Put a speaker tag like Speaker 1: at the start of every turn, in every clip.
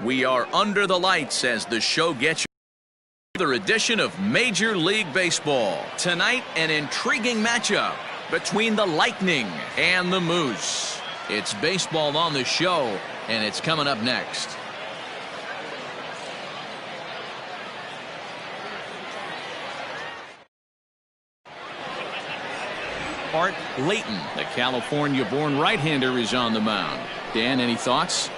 Speaker 1: We are under the lights as the show gets you another edition of Major League Baseball. Tonight, an intriguing matchup between the Lightning and the Moose. It's baseball on the show, and it's coming up next. Art Layton, the California-born right-hander, is on the mound. Dan, any thoughts?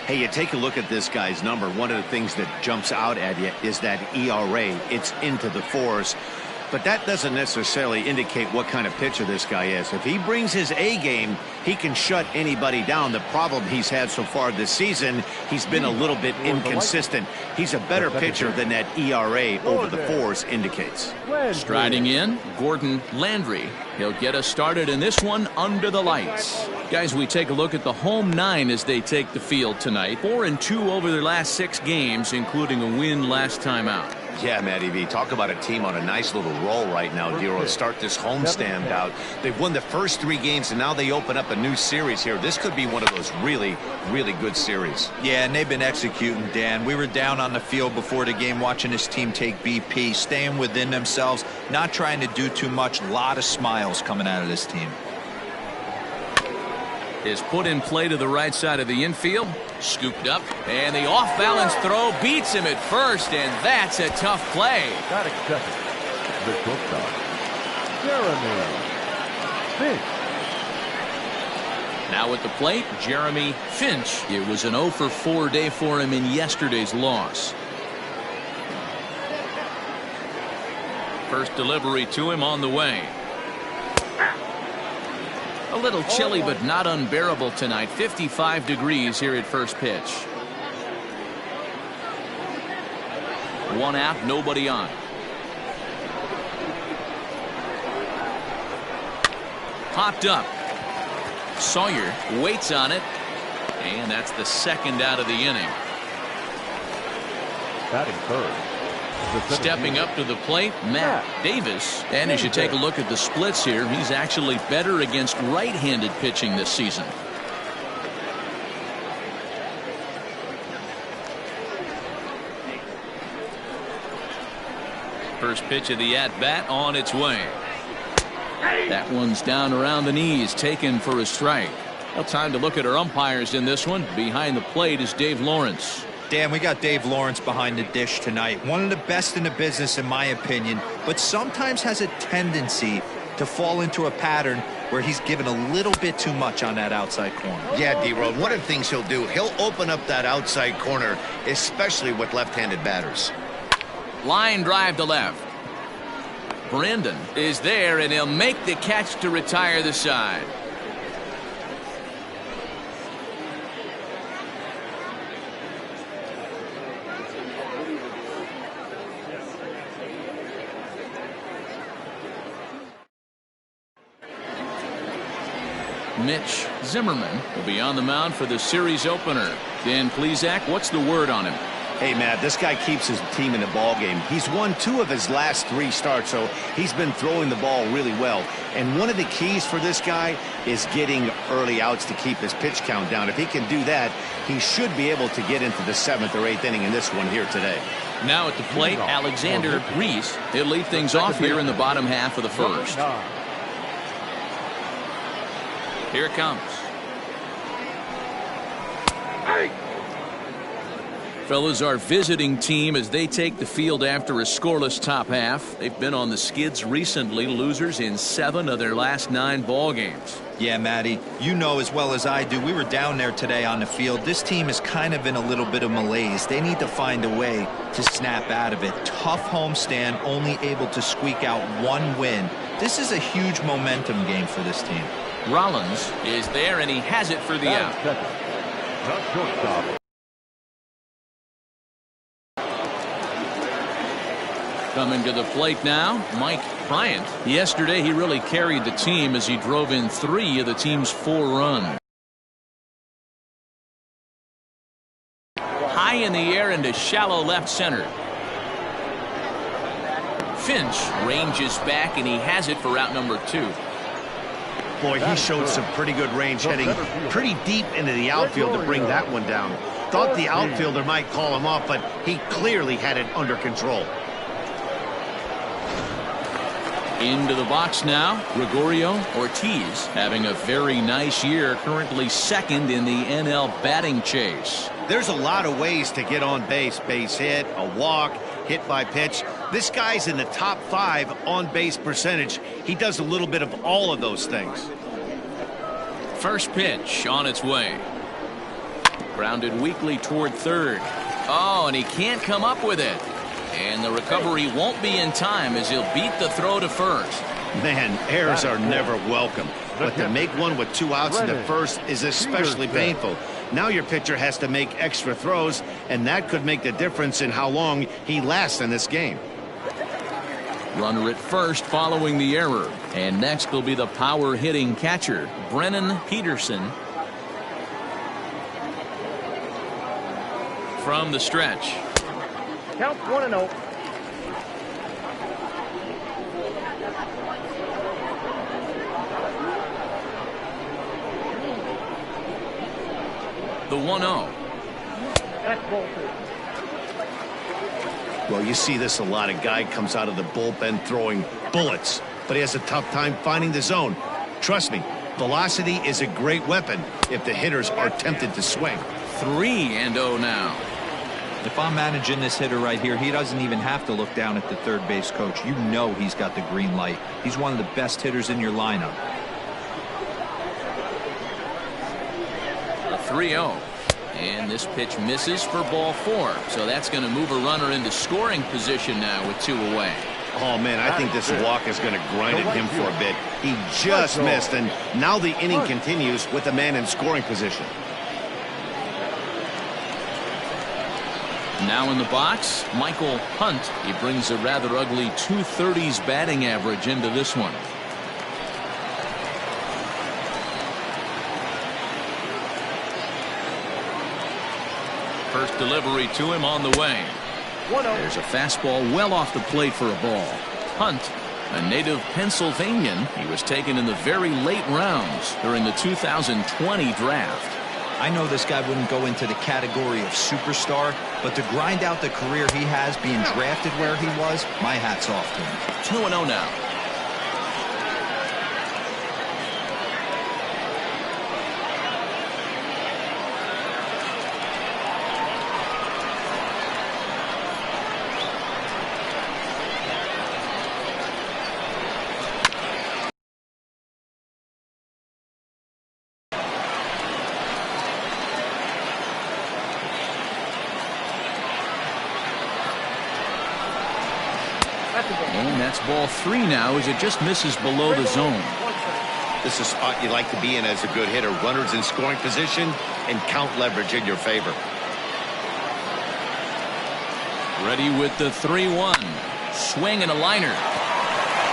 Speaker 2: Hey, you take a look at this guy's number. One of the things that jumps out at you is that ERA. It's into the fours. But that doesn't necessarily indicate what kind of pitcher this guy is. If he brings his A game, he can shut anybody down. The problem he's had so far this season, he's been a little bit inconsistent. He's a better pitcher than that ERA over the fours indicates.
Speaker 1: Striding in, Gordon Landry. He'll get us started in this one under the lights. Guys, we take a look at the home nine as they take the field tonight. 4-2 over their last 6 games, including a win last time out.
Speaker 2: Yeah, Matty V, talk about a team on a nice little roll right now, Dero. Start this homestand out. They've won the first 3 games, and now they open up a new series here. This could be one of those really, really good series.
Speaker 3: Yeah, and they've been executing, Dan. We were down on the field before the game watching this team take BP, staying within themselves, not trying to do too much. A lot of smiles coming out of this team.
Speaker 1: Is put in play to the right side of the infield. Scooped up, and the off-balance throw beats him at first, and that's a tough play.
Speaker 4: Got it, second. The shortstop, Jeremy Finch.
Speaker 1: Now at the plate, Jeremy Finch. It was an 0-for-4 day for him in yesterday's loss. First delivery to him on the way. A little chilly, but not unbearable tonight. 55 degrees here at first pitch. 1 out, nobody on. Popped up. Sawyer waits on it, and that's the 2nd out of the inning.
Speaker 4: Batting third.
Speaker 1: Stepping up to the plate, Matt Davis. And as you take a look at the splits here, he's actually better against right-handed pitching this season. First pitch of the at-bat on its way. That one's down around the knees, taken for a strike. Well, time to look at our umpires in this one. Behind the plate is Dave Lawrence.
Speaker 3: Dan, we got Dave Lawrence behind the dish tonight. One of the best in the business, in my opinion, but sometimes has a tendency to fall into a pattern where he's given a little bit too much on that outside corner.
Speaker 2: Yeah, D-Road, one of the things he'll do, he'll open up that outside corner, especially with left-handed batters.
Speaker 1: Line drive to left. Brandon is there, and he'll make the catch to retire the side. Mitch Zimmerman will be on the mound for the series opener. Dan Plesac, what's the word on him?
Speaker 2: Hey, Matt, this guy keeps his team in the ball game. He's won 2 of his last 3 starts, so he's been throwing the ball really well. And one of the keys for this guy is getting early outs to keep his pitch count down. If he can do that, he should be able to get into the 7th or 8th inning in this one here today.
Speaker 1: Now at the plate, Alexander Reese. He'll lead things off here in the bottom half of the first. Here it comes. Fellas, our visiting team as they take the field after a scoreless top half. They've been on the skids recently, losers in 7 of their last 9 ball games.
Speaker 3: Yeah, Matty, you know as well as I do, we were down there today on the field. This team is kind of in a little bit of malaise. They need to find a way to snap out of it. Tough homestand, only able to squeak out 1 win. This is a huge momentum game for this team.
Speaker 1: Rollins is there, and he has it for the out. Coming to the plate now, Mike Bryant. Yesterday, he really carried the team as he drove in 3 of the team's 4 runs. High in the air into shallow left center. Finch ranges back, and he has it for out number 2.
Speaker 2: Boy, he showed some pretty good range heading pretty deep into the outfield to bring that one down. Thought the outfielder might call him off, but he clearly had it under control.
Speaker 1: Into the box now, Gregorio Ortiz having a very nice year, currently second in the NL batting chase.
Speaker 2: There's a lot of ways to get on base. Base hit, a walk, hit by pitch. This guy's in the top 5 on base percentage. He does a little bit of all of those things.
Speaker 1: First pitch on its way. Grounded weakly toward third. Oh, and he can't come up with it. And the recovery won't be in time as he'll beat the throw to first.
Speaker 2: Man, errors are never welcome. But to make one with 2 outs into first is especially painful. Now your pitcher has to make extra throws, and that could make the difference in how long he lasts in this game.
Speaker 1: Runner at first following the error. And next will be the power hitting catcher, Brennan Peterson. From the stretch.
Speaker 5: Count 1-0.
Speaker 1: The 1-0.
Speaker 5: That's ball 2.
Speaker 2: Well, you see this a lot. A guy comes out of the bullpen throwing bullets, but he has a tough time finding the zone. Trust me, velocity is a great weapon if the hitters are tempted to swing.
Speaker 1: 3-0 now.
Speaker 3: If I'm managing this hitter right here, he doesn't even have to look down at the third base coach. You know he's got the green light. He's one of the best hitters in your lineup.
Speaker 1: The 3-0. And this pitch misses for ball 4. So that's going to move a runner into scoring position now with 2 away.
Speaker 2: Oh, man, I think this walk is going to grind at him for a bit. He just missed, and now the inning continues with a man in scoring position.
Speaker 1: Now in the box, Michael Hunt. He brings a rather ugly 230s batting average into this one. First delivery to him on the way. There's a fastball well off the plate for a ball. Hunt, a native Pennsylvanian, he was taken in the very late rounds during the 2020 draft.
Speaker 3: I know this guy wouldn't go into the category of superstar, but to grind out the career he has being drafted where he was, my hat's off to him.
Speaker 1: 2-0 now. And that's ball 3 now as it just misses below the zone.
Speaker 2: This is a spot you like to be in as a good hitter. Runners in scoring position and count leverage in your favor.
Speaker 1: Ready with the 3-1. Swing and a liner.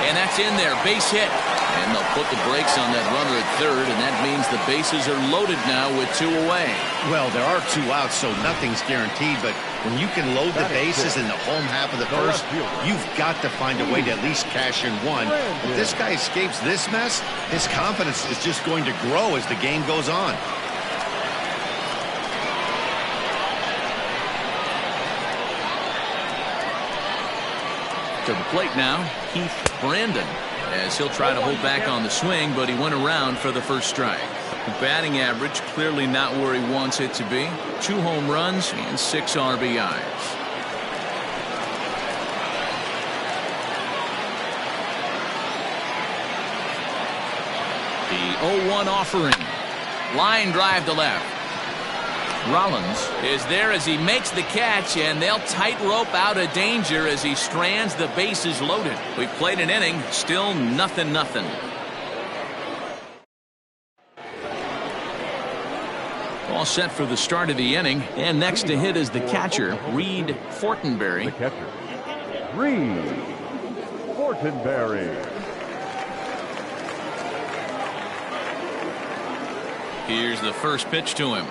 Speaker 1: And that's in there. Base hit. And they'll put the brakes on that runner at third, and that means the bases are loaded now with 2 away.
Speaker 2: Well, there are 2 outs, so nothing's guaranteed, but when you can load the bases in the home half of the first, you've got to find a way to at least cash in 1. If this guy escapes this mess, his confidence is just going to grow as the game goes on.
Speaker 1: To the plate now, Keith Brandon, as he'll try to hold back on the swing, but he went around for the first strike. The batting average clearly not where he wants it to be. 2 home runs and 6 RBIs. The 0-1 offering. Line drive to left. Rollins is there as he makes the catch, and they'll tightrope out of danger as he strands the bases loaded. We've played an inning, still 0-0. All set for the start of the inning, and next to hit is the catcher, Reed Fortenberry.
Speaker 4: The catcher, Reed Fortenberry.
Speaker 1: Here's the first pitch to him.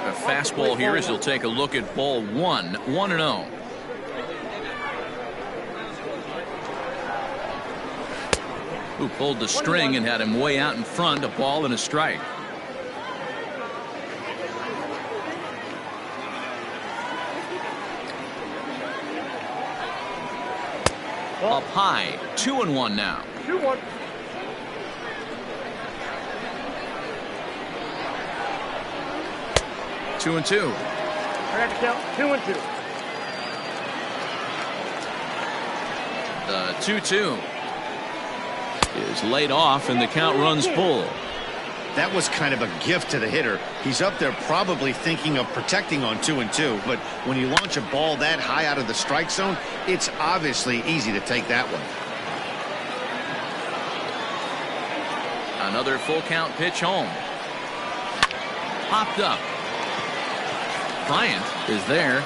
Speaker 1: A fastball here as he'll take a look at ball 1, 1-0. Who pulled the string and had him way out in front, a ball and a strike. Up high, 2-1 now.
Speaker 5: 2-1.
Speaker 1: Two and two.
Speaker 5: I got to count 2-2.
Speaker 1: The 2-2 is laid off, and the count runs full.
Speaker 2: That was kind of a gift to the hitter. He's up there probably thinking of protecting on 2-2, but when you launch a ball that high out of the strike zone, it's obviously easy to take that one.
Speaker 1: Another full count pitch home. Popped up. Bryant is there.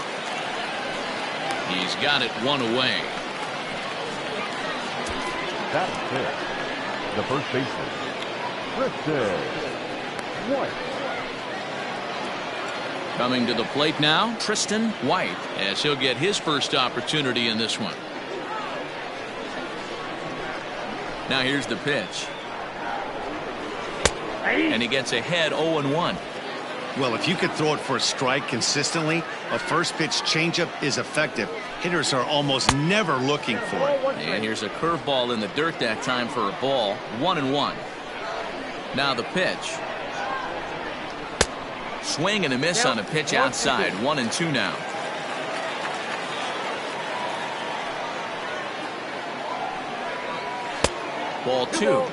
Speaker 1: He's got it one away.
Speaker 4: That's it. The first baseman, Tristan White.
Speaker 1: Coming to the plate now, Tristan White, as he'll get his first opportunity in this one. Now here's the pitch. And he gets ahead 0-1.
Speaker 2: Well, if you could throw it for a strike consistently, a first pitch changeup is effective. Hitters are almost never looking for it.
Speaker 1: And here's a curveball in the dirt that time for a ball. 1-1. Now the pitch. Swing and a miss on a pitch outside. 1-2 now. Ball 2.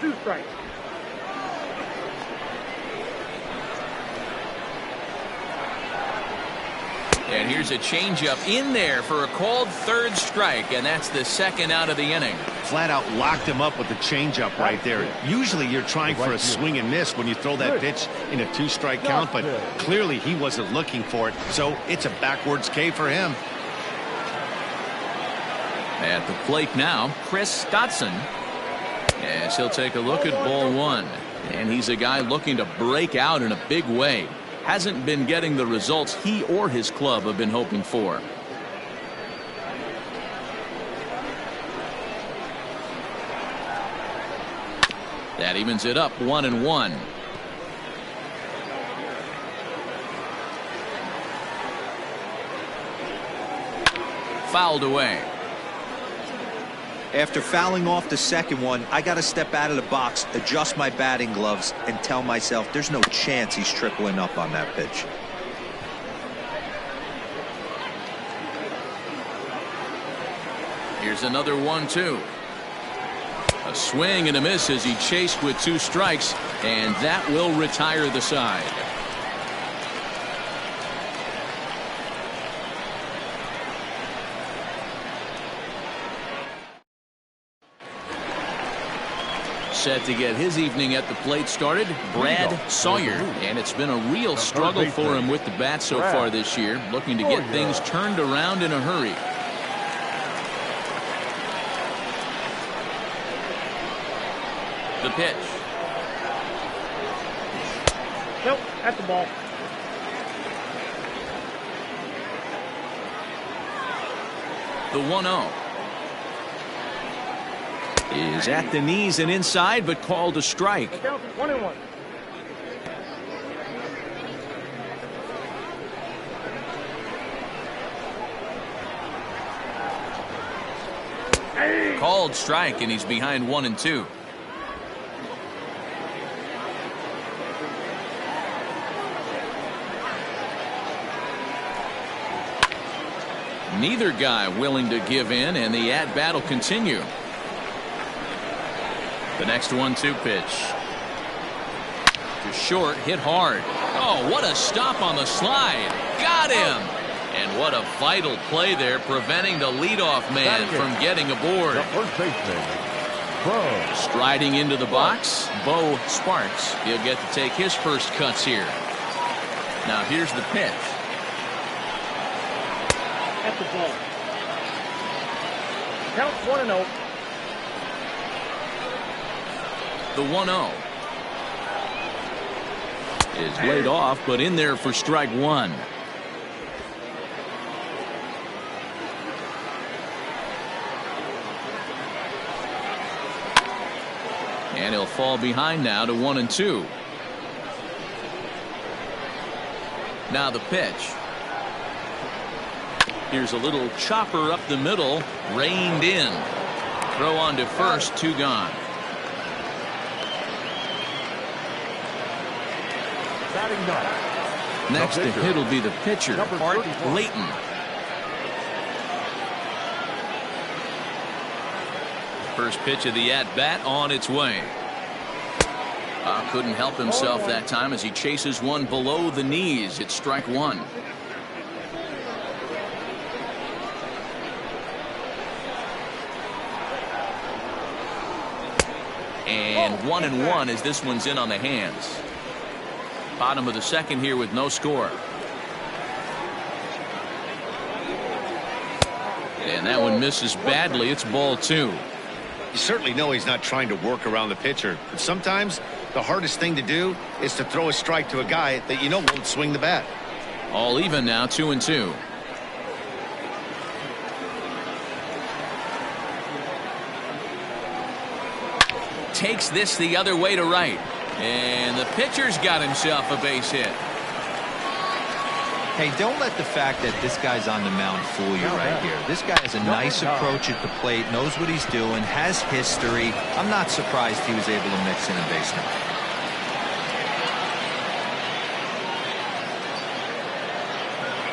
Speaker 5: 2 strikes.
Speaker 1: And here's a changeup in there for a called third strike, and that's the second out of the inning.
Speaker 2: Flat out locked him up with the changeup right there. Usually you're trying for a swing and miss when you throw that pitch in a 2-strike count, but clearly he wasn't looking for it, so it's a backwards K for him.
Speaker 1: At the plate now, Chris Dotson, as he'll take a look at ball 1. And he's a guy looking to break out in a big way. Hasn't been getting the results he or his club have been hoping for. That evens it up 1-1. Fouled away.
Speaker 3: After fouling off the second one, I got to step out of the box, adjust my batting gloves, and tell myself there's no chance he's tripling up on that pitch.
Speaker 1: Here's another 1-2. A swing and a miss as he chased with 2 strikes, and that will retire the side. Set to get his evening at the plate started, Brad Sawyer. And it's been a real struggle for him with the bat so far this year, looking to get things turned around in a hurry. The pitch.
Speaker 5: Nope, that's the ball.
Speaker 1: The 1-0. Is at the knees and inside, but called a strike.
Speaker 5: The count is 1-1.
Speaker 1: Called strike, and he's behind 1-2. Neither guy willing to give in, and the at-bat will continue. The next 1-2 pitch. To short, hit hard. Oh, what a stop on the slide. Got him. And what a vital play there, preventing the leadoff man from getting aboard.
Speaker 4: The first baseman,
Speaker 1: Striding into the box, Bo Sparks. He'll get to take his first cuts here. Now here's the pitch.
Speaker 5: That's the ball. Count 1-0.
Speaker 1: The 1-0 is laid off, but in there for strike 1. And he'll fall behind now to 1-2. Now the pitch. Here's a little chopper up the middle, reined in. Throw on to first, 2 gone.
Speaker 4: Batting ninth.
Speaker 1: Next to hit will be the pitcher, Art Layton. First pitch of the at-bat on its way. Couldn't help himself that time as he chases one below the knees. It's strike 1. And 1-1 as this one's in on the hands. Bottom of the second here with no score. And that one misses badly. It's ball 2.
Speaker 2: You certainly know he's not trying to work around the pitcher, but sometimes the hardest thing to do is to throw a strike to a guy that you know won't swing the bat.
Speaker 1: All even now, 2-2. Takes this the other way to right. And the pitcher's got himself a base hit.
Speaker 3: Hey, don't let the fact that this guy's on the mound fool you right here. This guy has a nice approach at the plate, knows what he's doing, has history. I'm not surprised he was able to mix in a base hit.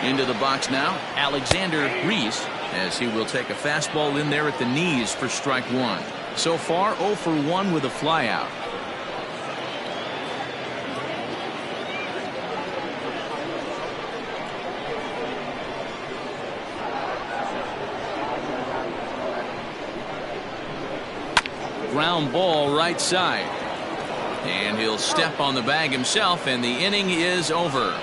Speaker 1: Into the box now, Alexander Reese, as he will take a fastball in there at the knees for strike 1. So far, 0 for 1 with a flyout. Ground ball right side. And he'll step on the bag himself, and the inning is over.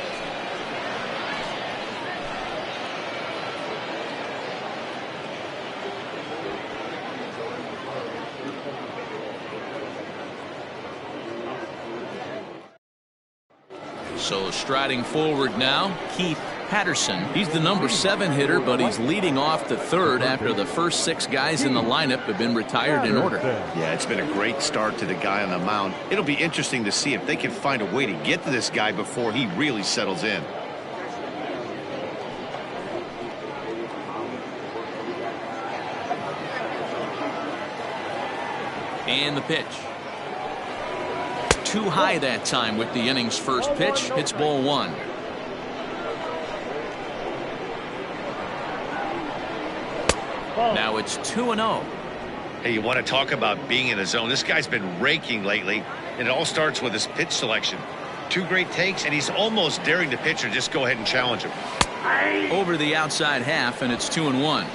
Speaker 1: So striding forward now, Keith Patterson. He's the number 7 hitter, but he's leading off the third after the first 6 guys in the lineup have been retired in order.
Speaker 2: Yeah, it's been a great start to the guy on the mound. It'll be interesting to see if they can find a way to get to this guy before he really settles in.
Speaker 1: And the pitch. Too high that time with the inning's first pitch. It's ball 1. Now it's 2-0.
Speaker 2: Hey, you want to talk about being in a zone? This guy's been raking lately, and it all starts with his pitch selection. 2 great takes, and he's almost daring the pitcher just go ahead and challenge him.
Speaker 1: Over the outside half, and it's 2-1.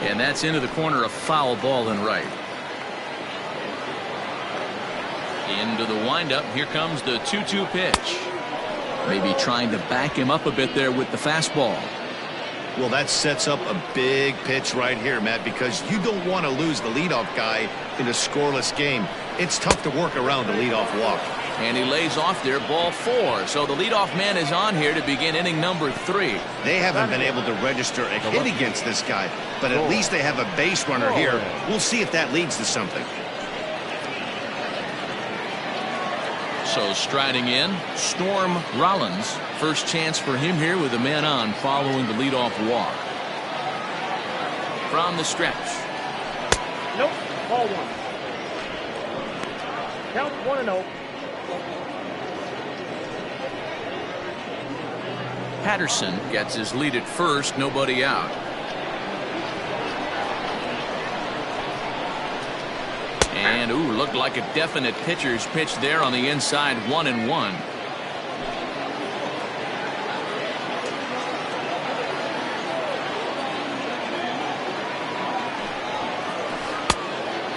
Speaker 1: And that's into the corner, a foul ball and right. Into the windup. Here comes the 2-2 pitch. Maybe trying to back him up a bit there with the fastball.
Speaker 2: Well, that sets up a big pitch right here, Matt, because you don't want to lose the leadoff guy in a scoreless game. It's tough to work around the leadoff walk.
Speaker 1: And he lays off there, ball 4. So the leadoff man is on here to begin inning number 3.
Speaker 2: They haven't been able to register a hit against this guy, but at least they have a base runner here. We'll see if that leads to something.
Speaker 1: So striding in, Storm Rollins. First chance for him here with a man on following the leadoff walk. From the stretch.
Speaker 5: Nope. Ball 1. Count 1-0.
Speaker 1: Patterson gets his lead at first, nobody out. And looked like a definite pitcher's pitch there on the inside, 1-1.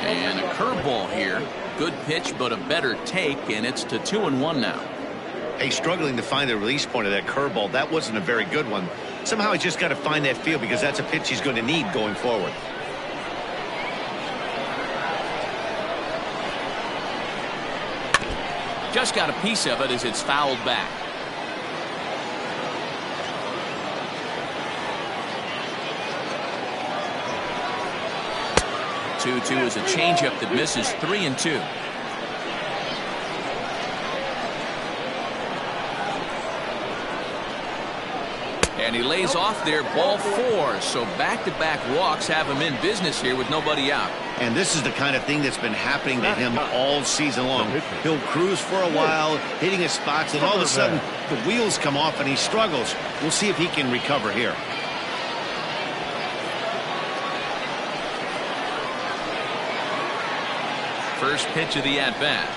Speaker 1: And a curveball here. Good pitch, but a better take, and it's to 2-1 now.
Speaker 2: Hey, struggling to find the release point of that curveball. That wasn't a very good one. Somehow he's just got to find that feel because that's a pitch he's going to need going forward.
Speaker 1: Just got a piece of it as it's fouled back. Two is a changeup that misses 3-2. And he lays off there, ball 4. So back-to-back walks have him in business here with nobody out.
Speaker 2: And this is the kind of thing that's been happening to him all season long. He'll cruise for a while, hitting his spots, and all of a sudden the wheels come off and he struggles. We'll see if he can recover here.
Speaker 1: First pitch of the at-bat.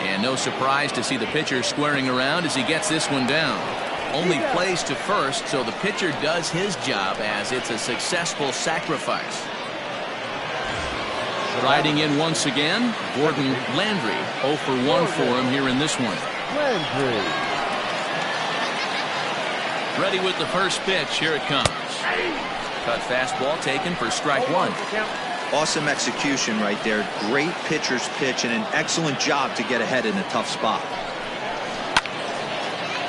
Speaker 1: And no surprise to see the pitcher squaring around as he gets this one down. Only plays to first, so the pitcher does his job as it's a successful sacrifice. Riding in once again, Gordon Landry. 0 for 1 for him here in this one.
Speaker 4: Landry.
Speaker 1: Ready with the first pitch. Here it comes. Cut fastball taken for strike 1.
Speaker 3: Awesome execution right there. Great pitcher's pitch and an excellent job to get ahead in a tough spot.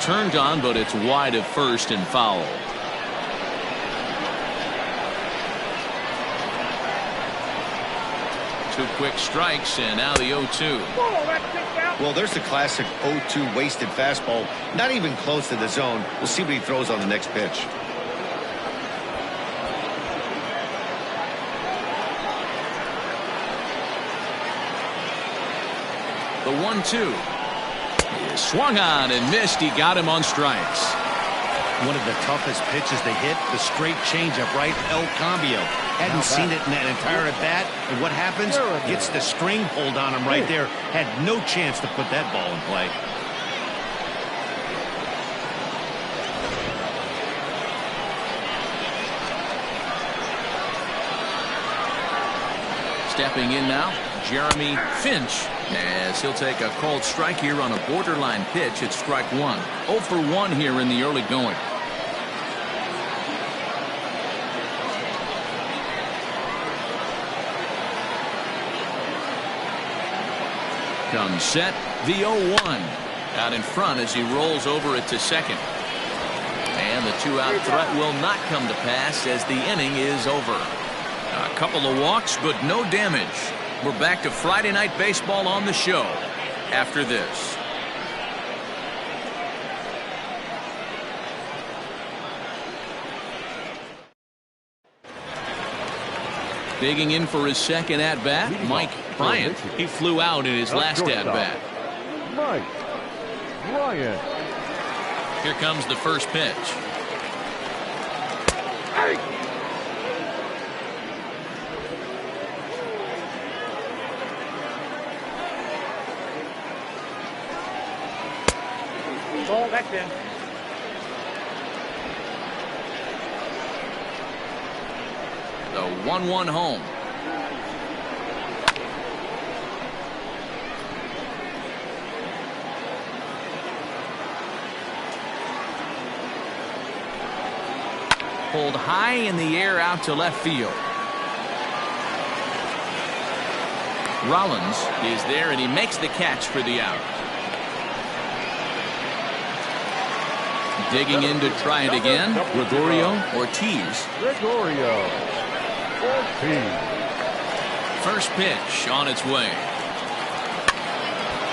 Speaker 1: Turned on, but it's wide of first and foul. Two quick strikes, and now the 0-2.
Speaker 2: Well, there's the classic 0-2 wasted fastball. Not even close to the zone. We'll see what he throws on the next pitch.
Speaker 1: The 1-2 is swung on and missed. He got him on strikes.
Speaker 2: One of the toughest pitches to hit, the straight changeup, right? El Cambio. Hadn't seen it in that entire at bat. And what happens? Gets the string pulled on him right there. Had no chance to put that ball in play.
Speaker 1: Stepping in now, Jeremy Finch, as he'll take a called strike here on a borderline pitch at strike 1. 0 for 1 here in the early going. Comes set, the 0-1. Out in front as he rolls over it to second. And the 2-out threat will not come to pass as the inning is over. A couple of walks, but no damage. We're back to Friday Night Baseball on the show after this. Digging in for his second at-bat, Mike Bryant. He flew out in his last at-bat.
Speaker 4: Mike Bryant.
Speaker 1: Here comes the first pitch.
Speaker 5: Ball, that's in.
Speaker 1: The 1-1 home. Pulled high in the air out to left field. Rollins is there and he makes the catch for the out. Digging in to try it again, Gregorio Ortiz. First pitch on its way.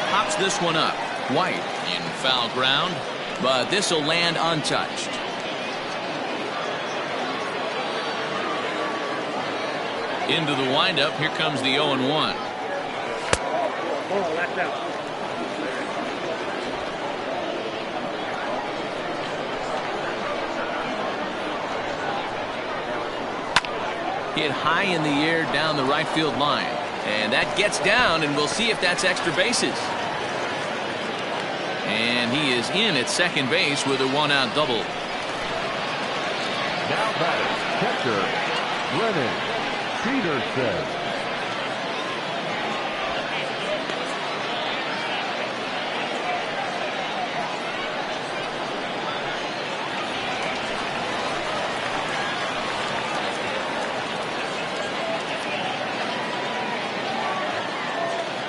Speaker 1: Pops this one up. White in foul ground, but this will land untouched. Into the windup, here comes the 0-1.
Speaker 5: Ball, that's out.
Speaker 1: Hit high in the air down the right field line. And that gets down, and we'll see if that's extra bases. And he is in at second base with a 1-out double.
Speaker 4: Now batting, catcher, Brennan Peterson.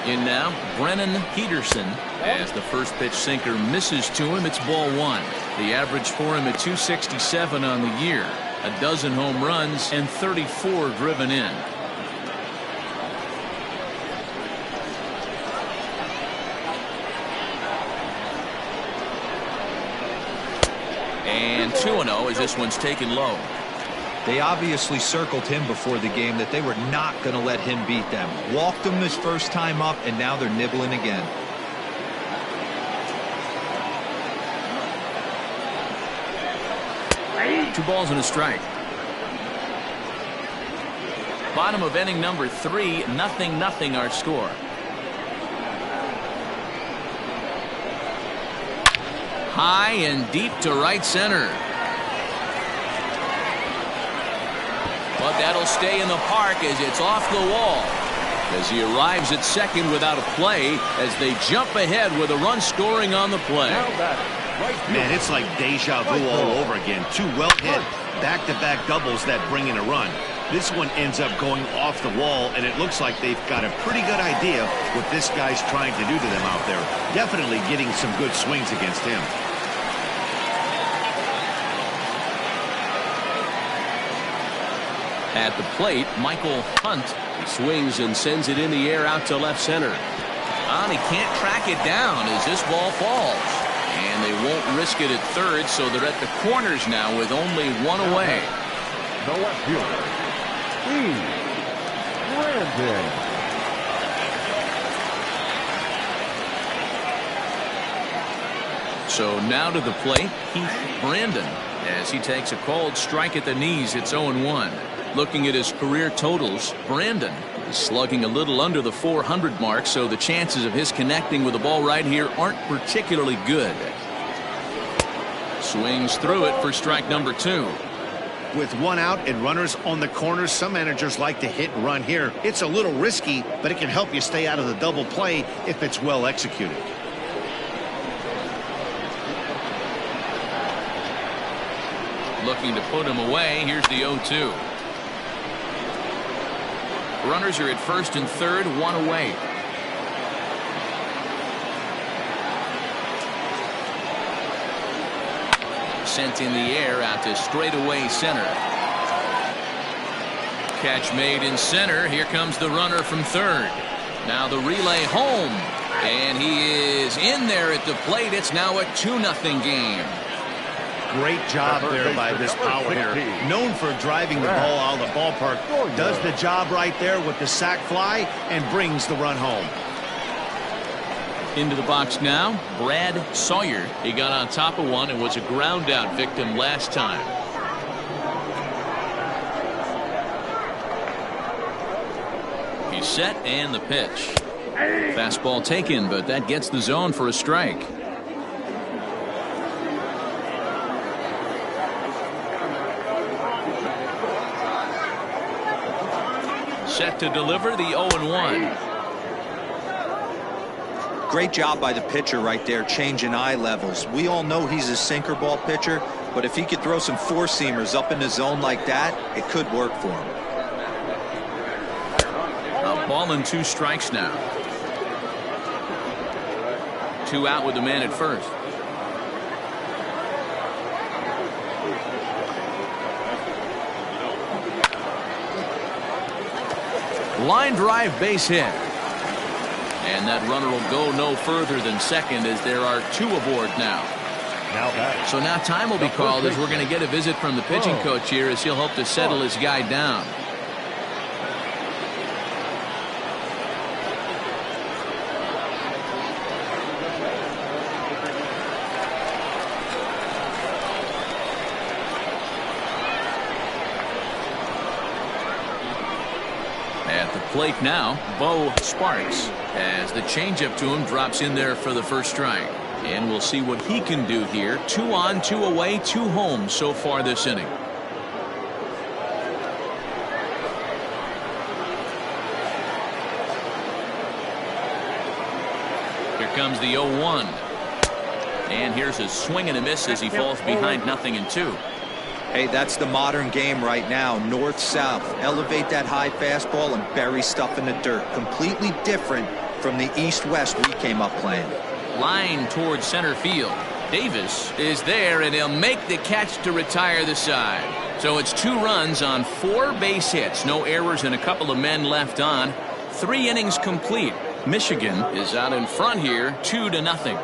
Speaker 1: In now, Brennan Peterson. As the first pitch sinker misses to him, it's ball 1. The average for him at 267 on the year. A dozen home runs and 34 driven in. And 2-0 as this one's taken low.
Speaker 3: They obviously circled him before the game that they were not going to let him beat them. Walked him his first time up, and now they're nibbling again.
Speaker 1: Two balls and a strike. Bottom of inning number 3, 0-0 our score. High and deep to right center. But that'll stay in the park as it's off the wall. As he arrives at second without a play as they jump ahead with a run scoring on the play.
Speaker 2: Man, it's like deja vu all over again. Two well-hit back-to-back doubles that bring in a run. This one ends up going off the wall, and it looks like they've got a pretty good idea what this guy's trying to do to them out there. Definitely getting some good swings against him.
Speaker 1: At the plate, Michael Hunt swings and sends it in the air out to left center. And he can't track it down as this ball falls. And they won't risk it at third, so they're at the corners now with only one away.
Speaker 4: The left fielder, Brandon.
Speaker 1: So now to the plate, Keith Brandon, as he takes a called strike at the knees. It's 0-1. Looking at his career totals, Brandon is slugging a little under the 400 mark, so the chances of his connecting with the ball right here aren't particularly good. Swings through it for strike number 2.
Speaker 2: With one out and runners on the corners, some managers like to hit and run here. It's a little risky, but it can help you stay out of the double play if it's well executed.
Speaker 1: Looking to put him away. Here's the 0-2. Runners are at first and third, one away. Sent in the air out to straightaway center. Catch made in center. Here comes the runner from third. Now the relay home. And he is in there at the plate. It's now a 2-0 game.
Speaker 2: Great job there by this power hitter. Known for driving the ball out of the ballpark. Does the job right there with the sac fly and brings the run home.
Speaker 1: Into the box now, Brad Sawyer. He got on top of one and was a ground out victim last time. He's set and the pitch. Fastball taken, but that gets the zone for a strike. Set to deliver the 0-1.
Speaker 3: Great job by the pitcher right there, changing eye levels. We all know he's a sinker ball pitcher, but if he could throw some four-seamers up in the zone like that, it could work for him.
Speaker 1: A ball and 2 strikes now. 2 out with the man at first. Line drive base hit. And that runner will go no further than second as there are 2 aboard now. So now time will be called as we're going to get a visit from the pitching coach here as he'll hope to settle his guy down. At the plate now, Bo Sparks, as the changeup to him drops in there for the first strike. And we'll see what he can do here. 2 on, 2 away, 2 home so far this inning. Here comes the 0-1. And here's a swing and a miss as he falls behind 0-2.
Speaker 3: Hey, that's the modern game right now. North-south. Elevate that high fastball and bury stuff in the dirt. Completely different from the east-west we came up playing.
Speaker 1: Line towards center field. Davis is there, and he'll make the catch to retire the side. So it's 2 runs on 4 base hits. No errors and a couple of men left on. 3 innings complete. Michigan is out in front here, 2-0.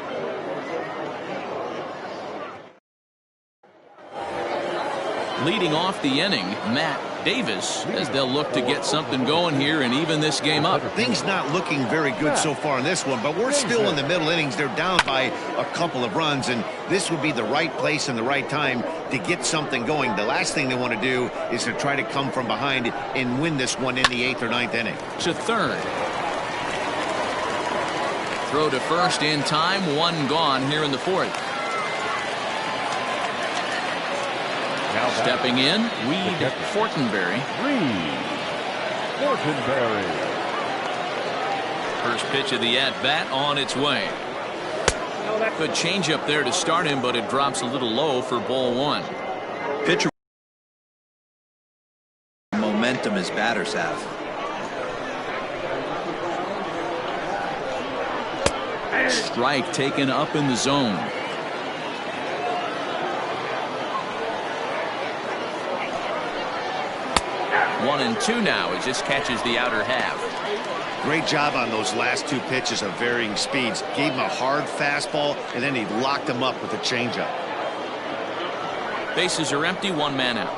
Speaker 1: Leading off the inning, Matt Davis, as they'll look to get something going here and even this game up.
Speaker 2: Things not looking very good so far in this one, but we're still in the middle innings. They're down by a couple of runs, and this would be the right place and the right time to get something going. The last thing they want to do is to try to come from behind and win this one in the 8th or 9th inning.
Speaker 1: To third. Throw to first in time. One gone here in the 4th. Stepping in, Reed Fortenberry. First pitch of the at-bat on its way. Good changeup there to start him, but it drops a little low for ball 1.
Speaker 3: Pitcher momentum his batters have.
Speaker 1: Strike taken up in the zone. One and two now as this catches the outer half.
Speaker 2: Great job on those last 2 pitches of varying speeds. Gave him a hard fastball, and then he locked him up with a changeup.
Speaker 1: Bases are empty, 1 man out.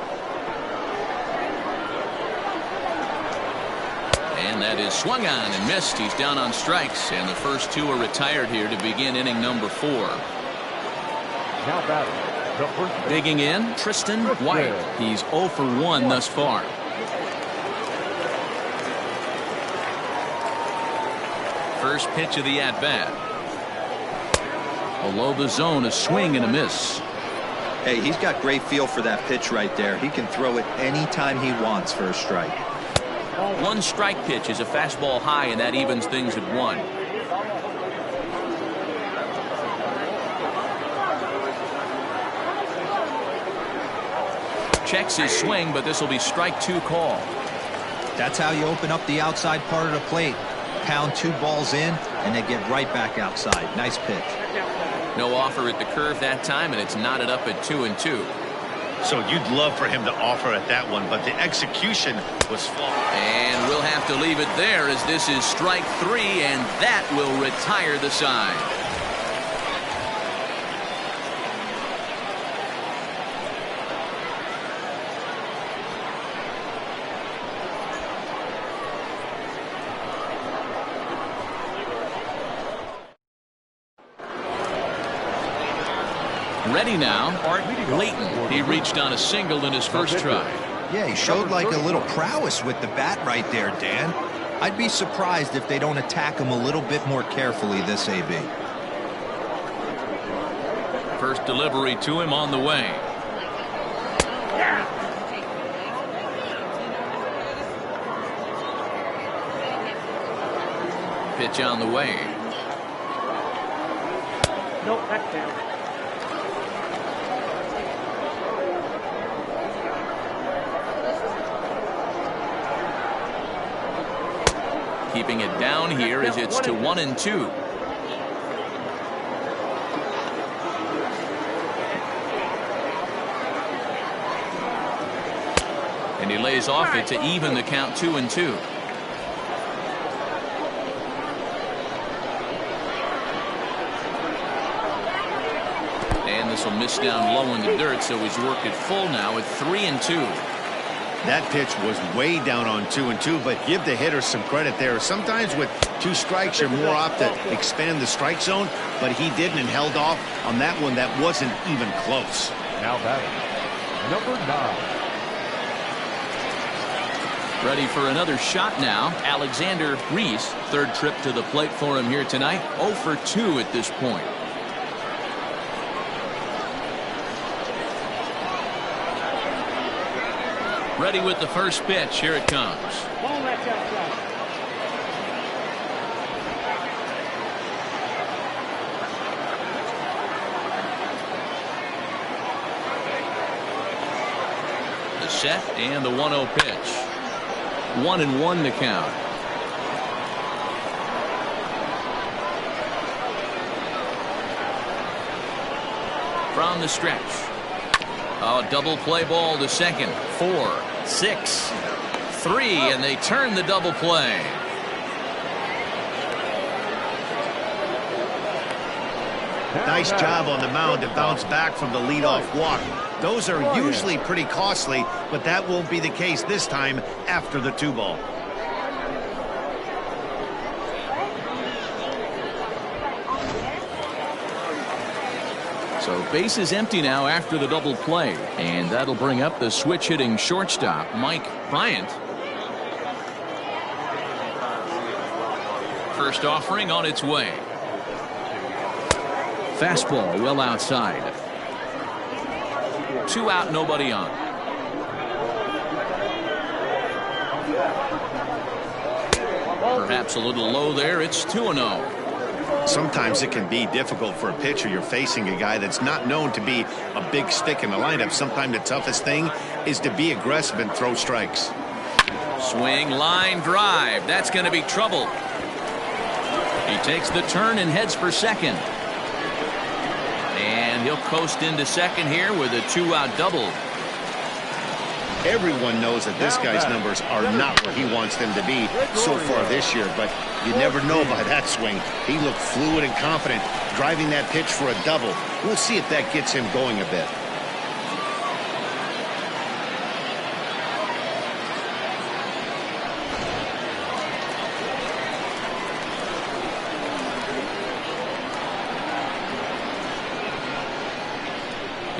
Speaker 1: And that is swung on and missed. He's down on strikes, and the first 2 are retired here to begin inning number 4.
Speaker 4: Now batting, the first.
Speaker 1: Digging in, Tristan White. He's 0 for 1 thus far. First pitch of the at-bat. Below the zone, a swing and a miss.
Speaker 3: Hey, he's got great feel for that pitch right there. He can throw it anytime he wants for a strike.
Speaker 1: 1 strike pitch is a fastball high, and that evens things at 1. Checks his swing, but this will be strike 2 call.
Speaker 3: That's how you open up the outside part of the plate. Pound 2 balls in, and they get right back outside. Nice pitch.
Speaker 1: No offer at the curve that time, and it's knotted up at 2-2.
Speaker 2: So you'd love for him to offer at that one, but the execution was flawed.
Speaker 1: And we'll have to leave it there as this is strike 3, and that will retire the side. Ready now, Art Layton. He reached on a single in his first try.
Speaker 3: Yeah, he showed like a little prowess with the bat right there, Dan. I'd be surprised if they don't attack him a little bit more carefully this AB.
Speaker 1: First delivery to him on the way. Pitch on the way.
Speaker 5: Nope, that's down.
Speaker 1: Keeping it down here as it's to 1-2. And he lays off it to even the count 2-2. And this will miss down low in the dirt, so he's worked it full now at 3-2.
Speaker 2: That pitch was way down on 2-2, but give the hitter some credit there. Sometimes with 2 strikes, you're more apt to expand the strike zone, but he didn't and held off on that one that wasn't even close.
Speaker 4: Now batting, number 9.
Speaker 1: Ready for another shot now. Alexander Reese, 3rd trip to the plate for him here tonight. 0 for 2 at this point. Ready with the first pitch. Here it comes.
Speaker 5: Ball that's outside.
Speaker 1: The set and the 1-0 pitch. 1-1 the count. From the stretch. A double play ball to second. 4, 6, 3, and they turn the double play.
Speaker 2: Nice job on the mound to bounce back from the leadoff walk. Those are usually pretty costly, but that won't be the case this time after the 2-ball.
Speaker 1: So base is empty now after the double play, and that'll bring up the switch hitting shortstop Mike Bryant. First offering on its way. Fastball well outside. 2 out, nobody on. Perhaps a little low there. It's 2-0.
Speaker 2: Sometimes it can be difficult for a pitcher. You're facing a guy that's not known to be a big stick in the lineup. Sometimes the toughest thing is to be aggressive and throw strikes.
Speaker 1: Swing, line drive. That's going to be trouble. He takes the turn and heads for second. And he'll coast into second here with a 2-out double.
Speaker 2: Everyone knows that this guy's numbers are not where he wants them to be so far this year, but you never know by that swing. He looked fluid and confident, driving that pitch for a double. We'll see if that gets him going a bit.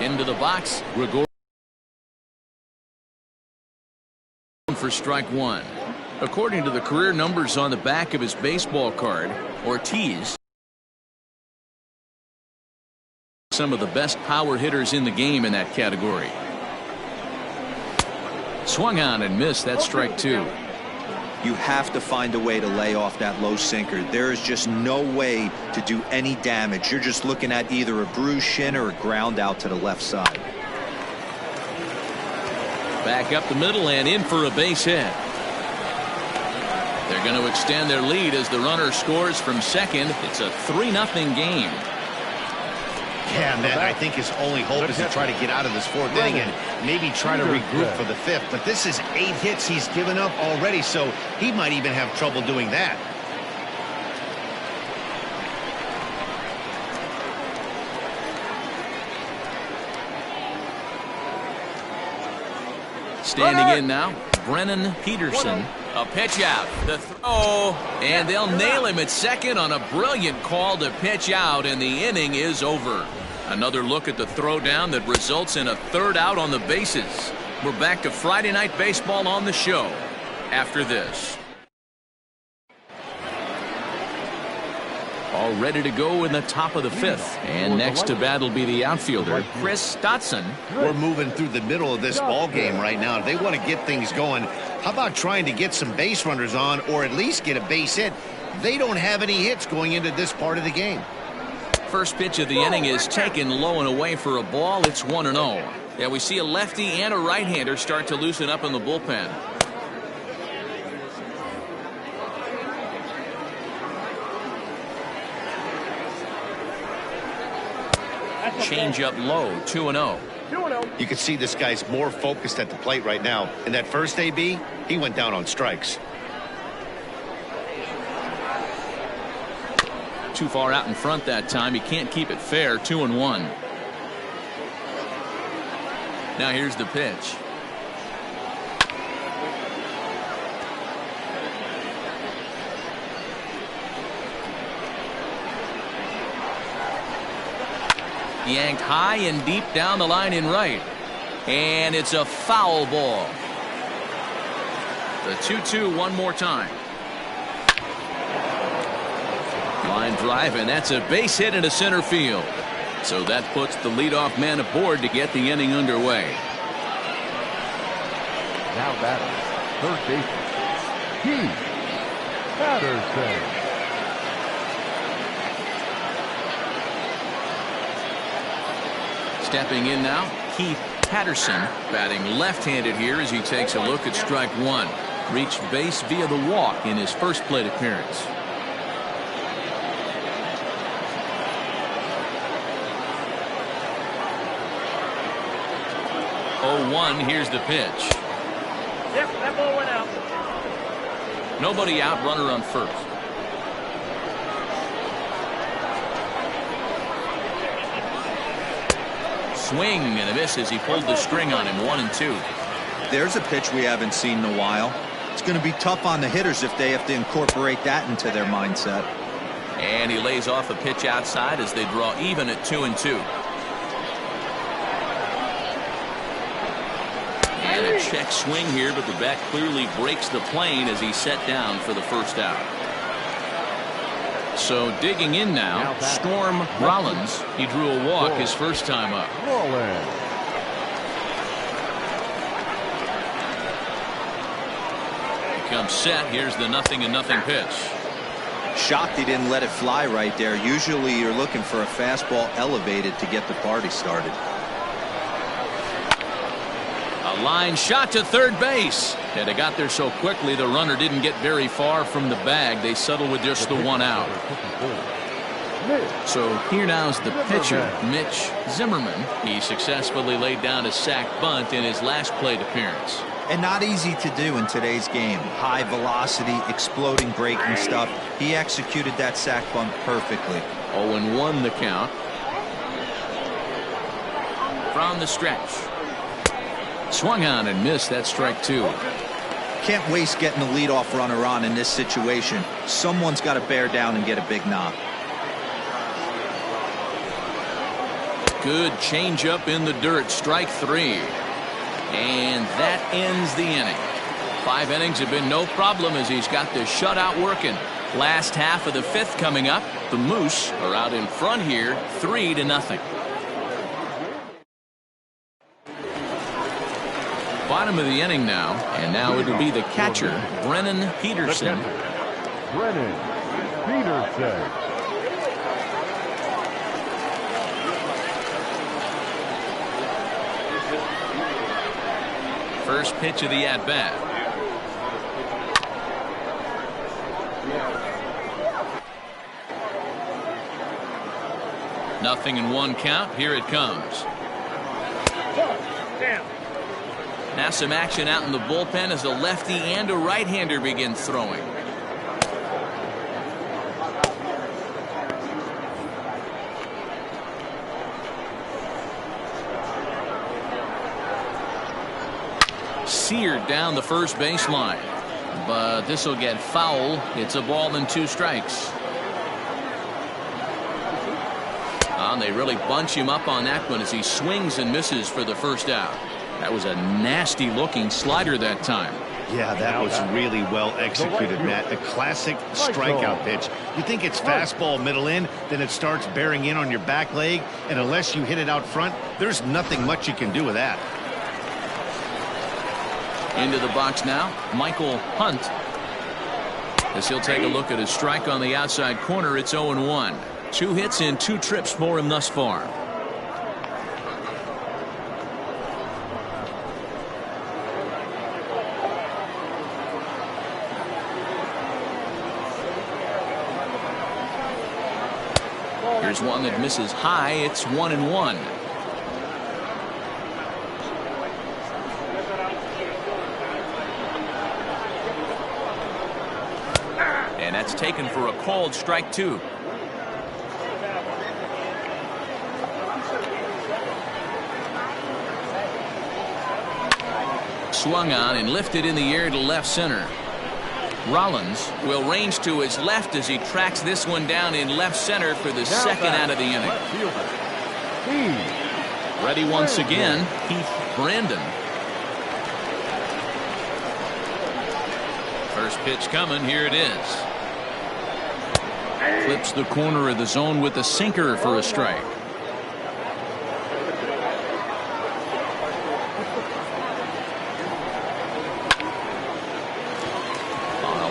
Speaker 1: Into the box, Gregor for strike one. According to the career numbers on the back of his baseball card, Ortiz, some of the best power hitters in the game in that category. Swung on and missed. That's strike two.
Speaker 3: You have to find a way to lay off that low sinker. There is just no way to do any damage. You're just looking at either a bruised shin or a ground out to the left side.
Speaker 1: Back up the middle and in for a base hit. They're going to extend their lead as the runner scores from second. It's a 3-0 game.
Speaker 2: Yeah, man, I think his only hope is to try to get out of this fourth inning and maybe try to regroup for the fifth. But this is 8 hits he's given up already, so he might even have trouble doing that.
Speaker 1: Standing in now, Brennan Peterson. A pitch out, the throw, and they'll nail him at second on a brilliant call to pitch out, and the inning is over. Another look at the throwdown that results in a 3rd out on the bases. We're back to Friday Night Baseball on the show after this. All ready to go in the top of the 5th. And next to bat will be the outfielder, Chris Stotson.
Speaker 2: We're moving through the middle of this ball game right now. If they want to get things going, how about trying to get some base runners on or at least get a base hit? They don't have any hits going into this part of the game.
Speaker 1: First pitch of the inning is taken low and away for a ball. It's 1-0. Yeah, we see a lefty and a right-hander start to loosen up in the bullpen. Change up low, 2-0.
Speaker 2: You can see this guy's more focused at the plate right now. In that first AB, he went down on strikes.
Speaker 1: Too far out in front that time. He can't keep it fair. 2-1. Now here's the pitch. Yanked high and deep down the line in right. And it's a foul ball. The 2-2 one more time. Line drive, and that's a base hit into center field. So that puts the leadoff man aboard to get the inning underway.
Speaker 4: Now batting, third baseman, Keith Patterson.
Speaker 1: Stepping in now, Keith Patterson, batting left-handed here as he takes a look at strike one. Reached base via the walk in his first plate appearance. 0-1, here's the pitch.
Speaker 5: Yep, that ball went out.
Speaker 1: Nobody out, runner on first. swing and a miss as he pulled the string on him. 1-2.
Speaker 3: There's a pitch we haven't seen in a while. It's going to be tough on the hitters if they have to incorporate that into their mindset.
Speaker 1: And he lays off a pitch outside as they draw even at 2-2. And a check swing here, but the bat clearly breaks the plane as he's set down for the first out. So digging in now, Storm Rollins. He drew a walk his first time up. He comes set. Here's the 0-0 pitch.
Speaker 3: Shocked he didn't let it fly right there. Usually you're looking for a fastball elevated to get the party started.
Speaker 1: A line shot to third base. And they got there so quickly the runner didn't get very far from the bag. They settled with just the one out. So here now is the pitcher, Mitch Zimmerman. He successfully laid down a sac bunt in his last plate appearance.
Speaker 3: And not easy to do in today's game. High velocity, exploding breaking stuff. He executed that sac bunt perfectly.
Speaker 1: 0-1 the count. From the stretch. Swung on and missed. That strike two.
Speaker 3: Can't waste getting the leadoff runner on in this situation. Someone's got to bear down and get a big knock.
Speaker 1: Good changeup in the dirt. Strike three. And that ends the inning. 5 innings have been no problem as he's got the shutout working. Last half of the 5th coming up. The Moose are out in front here 3-0. Bottom of the inning now, and now it'll be the catcher, Brennan Peterson.
Speaker 4: Brennan Peterson.
Speaker 1: First pitch of the at-bat. Nothing in 1 count. Here it comes. Now some action out in the bullpen as a lefty and a right-hander begin throwing. Seared down the first baseline, but this will get foul. It's a ball and 2 strikes. And they really bunch him up on that one as he swings and misses for the first out. That was a nasty looking slider that time.
Speaker 2: Yeah, that was really well executed, Matt. A classic strikeout pitch. You think it's fastball middle in, then it starts bearing in on your back leg, and unless you hit it out front, there's nothing much you can do with that.
Speaker 1: Into the box now, Michael Hunt. As he'll take a look at his strike on the outside corner, it's 0-1. 2 hits in 2 trips for him thus far. Here's one that misses high. It's 1-1. And that's taken for a called strike 2. Swung on and lifted in the air to left center. Rollins will range to his left as he tracks this one down in left center for the second out of the inning. Ready once again, Heath Brandon. First pitch coming. Here it is. Clips the corner of the zone with a sinker for a strike.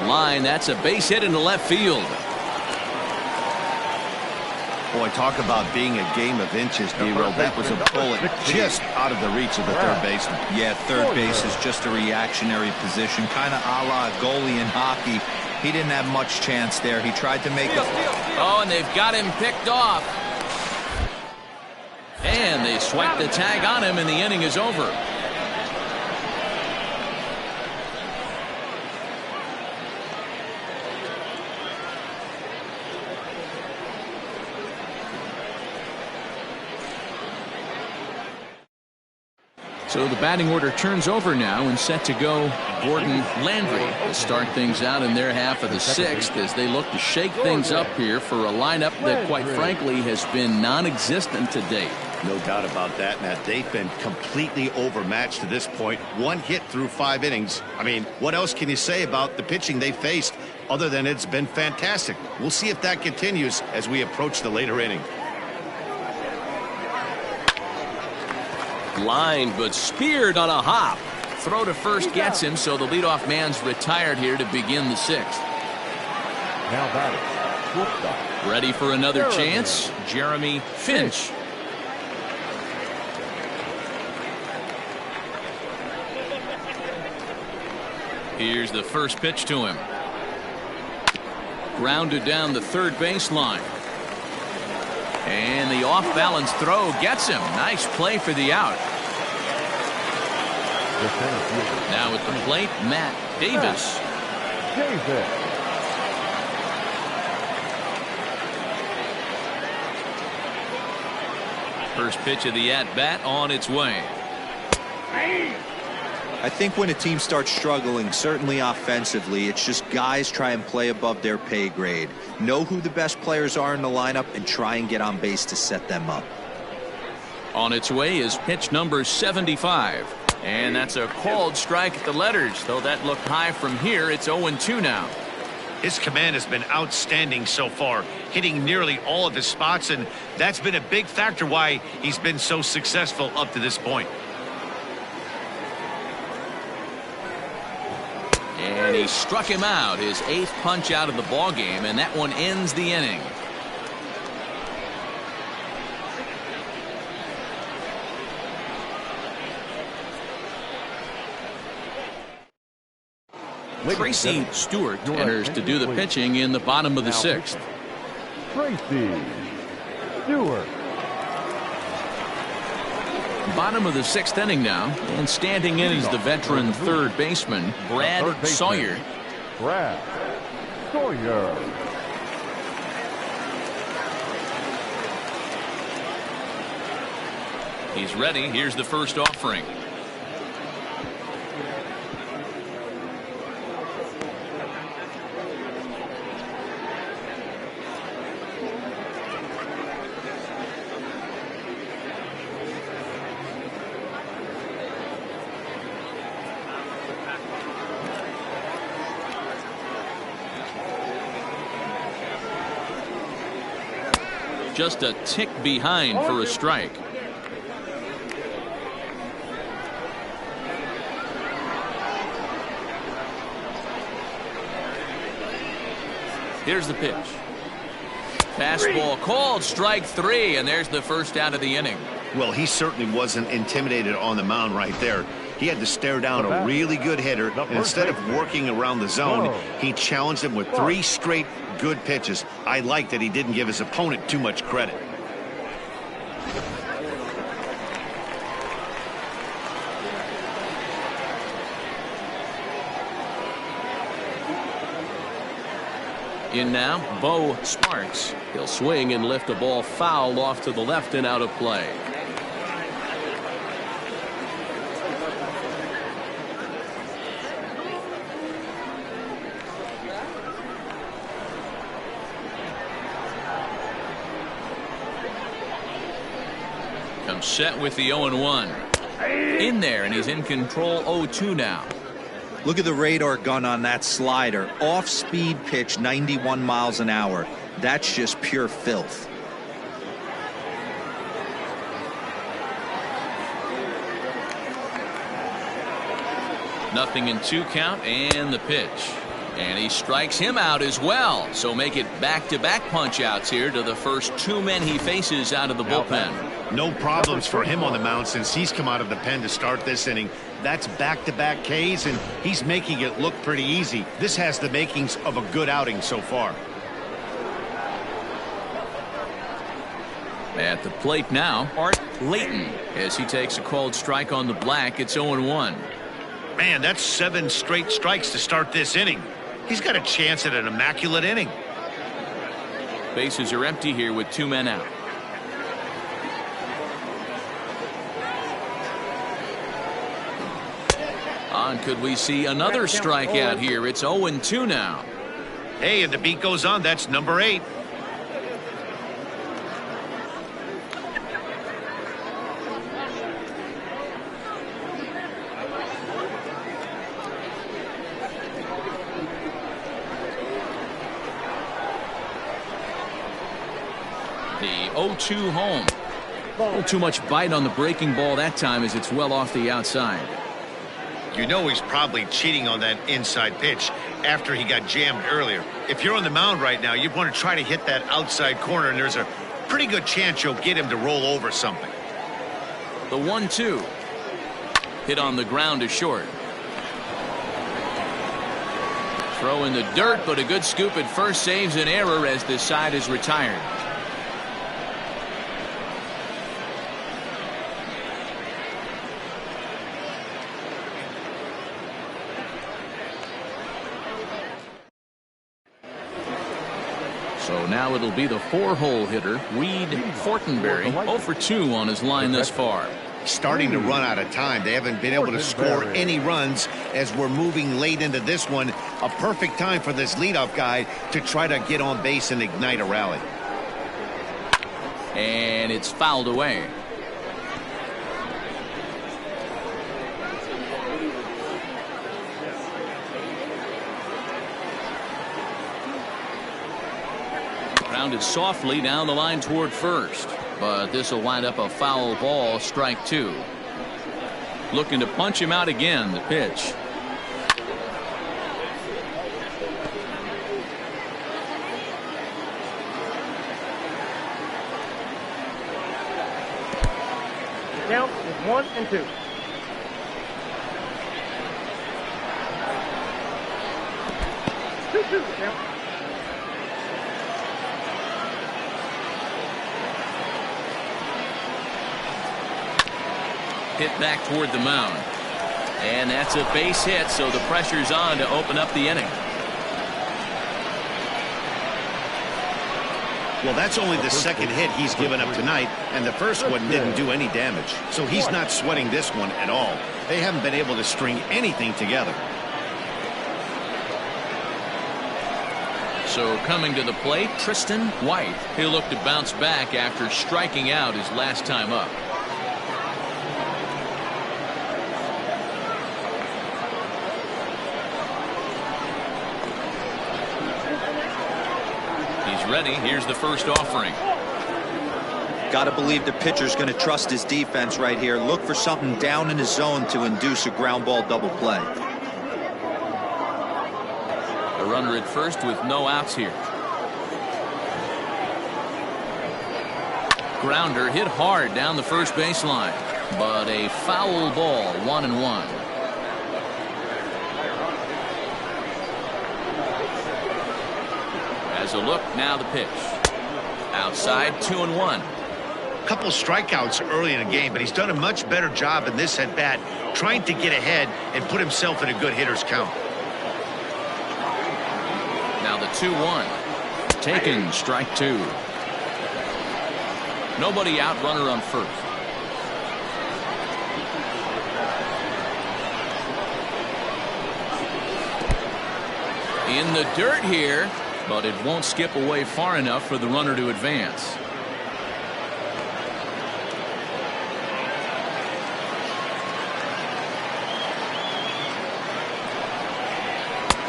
Speaker 1: Line, that's a base hit into left field.
Speaker 2: Boy, talk about being a game of inches, D-Roll. That was a bullet just out of the reach of the third baseman.
Speaker 3: Yeah, third base is just a reactionary position, kind of a la goalie in hockey. He didn't have much chance there. He tried to make it.
Speaker 1: Oh, and they've got him picked off. And they swipe the tag on him, and the inning is over. So the batting order turns over now and set to go Gordon Landry to start things out in their half of the sixth as they look to shake things up here for a lineup that quite frankly has been non-existent to date.
Speaker 2: No doubt about that, Matt. They've been completely overmatched to this point. One hit through 5 innings. I mean, what else can you say about the pitching they faced other than it's been fantastic? We'll see if that continues as we approach the later inning.
Speaker 1: Lined but speared on a hop. Throw to first gets him, so the leadoff man's retired here to begin the sixth.
Speaker 4: Now batting.
Speaker 1: Ready for another chance, Jeremy Finch. Here's the first pitch to him. Grounded down the third baseline. And the off-balance throw gets him. Nice play for the out. Now at the plate, Matt Davis. First pitch of the at-bat on its way.
Speaker 3: I think when a team starts struggling, certainly offensively, it's just guys try and play above their pay grade. Know who the best players are in the lineup and try and get on base to set them up.
Speaker 1: On its way is pitch number 75. And that's a called strike at the letters. Though that looked high from here, it's 0-2 now.
Speaker 2: His command has been outstanding so far, hitting nearly all of his spots, and that's been a big factor why he's been so successful up to this point.
Speaker 1: And he struck him out, his 8th punch out of the ball game, and that one ends the inning. Tracy Stewart enters to do the pitching in the bottom of the sixth.
Speaker 4: Tracy Stewart.
Speaker 1: Bottom of the sixth inning now, and standing in is the veteran third baseman, Brad Sawyer.
Speaker 4: Brad Sawyer.
Speaker 1: He's ready. Here's the first offering. Just a tick behind for a strike. Here's the pitch. Fastball called, strike 3, and there's the first out of the inning.
Speaker 2: Well, he certainly wasn't intimidated on the mound right there. He had to stare down a really good hitter, and instead of working around the zone, he challenged him with 3 straight good pitches. I like that he didn't give his opponent too much credit. In now, Bo Sparks. He'll swing and lift a ball foul off to the left and out of play. Comes set with the 0-1. In there, and he's in control. 0-2 now.
Speaker 3: Look at the radar gun on that slider. Off-speed pitch, 91 miles an hour. That's just pure filth.
Speaker 1: Nothing in 2 count, and the pitch. And he strikes him out as well. So make it back-to-back punch-outs here to the first 2 men he faces out of the bullpen.
Speaker 2: No problems for him on the mound since he's come out of the pen to start this inning. That's back-to-back Ks, and he's making it look pretty easy. This has the makings of a good outing so far.
Speaker 1: At the plate now, Art Layton, as he takes a called strike on the black. It's 0-1.
Speaker 2: Man, that's 7 straight strikes to start this inning. He's got a chance at an immaculate inning.
Speaker 1: Bases are empty here with 2 men out. 1-0
Speaker 4: 1
Speaker 1: And could we see another strikeout here? It's 0-2 now.
Speaker 2: Hey, and the beat goes on. That's number 8.
Speaker 1: The 0-2 home. A little too much bite on the breaking ball that time as it's well off the outside.
Speaker 2: You know he's probably cheating on that inside pitch after he got jammed earlier. If you're on the mound right now, you want to try to hit that outside corner, and there's a pretty good chance you'll get him to roll over something.
Speaker 1: The 1-2. Hit on the ground to short. Throw in the dirt, but a good scoop at first saves an error as this side is retired. So now it'll be the 4-hole hitter, Reed Fortenberry, 0 for 2 on his line thus far.
Speaker 2: Starting to run out of time. They haven't been able to score any runs as we're moving late into this one. A perfect time for this leadoff guy to try to get on base and ignite a rally.
Speaker 1: And it's fouled away. Grounded softly down the line toward first, but this will wind up a foul ball, strike 2. Looking to punch him out again, the pitch.
Speaker 5: Count is 1-2. Two count.
Speaker 1: Hit back toward the mound. And that's a base hit, so the pressure's on to open up the inning.
Speaker 2: Well, that's only the second hit he's given up tonight, and the first one didn't do any damage. So he's not sweating this one at all. They haven't been able to string anything together.
Speaker 1: So coming to the plate, Tristan White. He'll look to bounce back after striking out his last time up. Ready. Here's the first offering.
Speaker 3: Got to believe the pitcher's going to trust his defense right here. Look for something down in his zone to induce a ground ball double play.
Speaker 1: A runner at first with no outs here. Grounder hit hard down the first baseline, but a foul ball, 1-1. As a look, now the pitch. Outside, 2-1.
Speaker 2: Couple strikeouts early in the game, but he's done a much better job in this at bat, trying to get ahead and put himself in a good hitter's count.
Speaker 1: Now the 2-1. Taken, strike 2. Nobody out, runner on first. In the dirt here, but it won't skip away far enough for the runner to advance.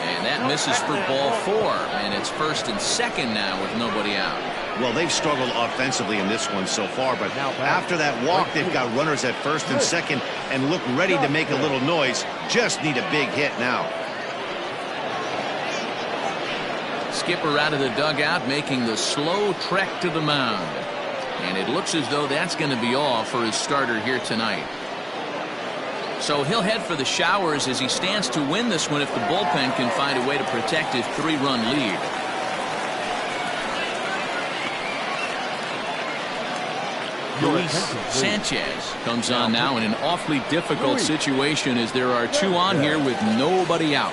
Speaker 1: And that misses for ball 4, and it's first and second now with nobody out.
Speaker 2: Well, they've struggled offensively in this one so far, but after that walk, they've got runners at first and second and look ready to make a little noise. Just need a big hit now.
Speaker 1: Skipper out of the dugout, making the slow trek to the mound. And it looks as though that's going to be all for his starter here tonight. So he'll head for the showers as he stands to win this one if the bullpen can find a way to protect his 3-run lead. Luis Sanchez comes on now in an awfully difficult situation as there are 2 on here with nobody out.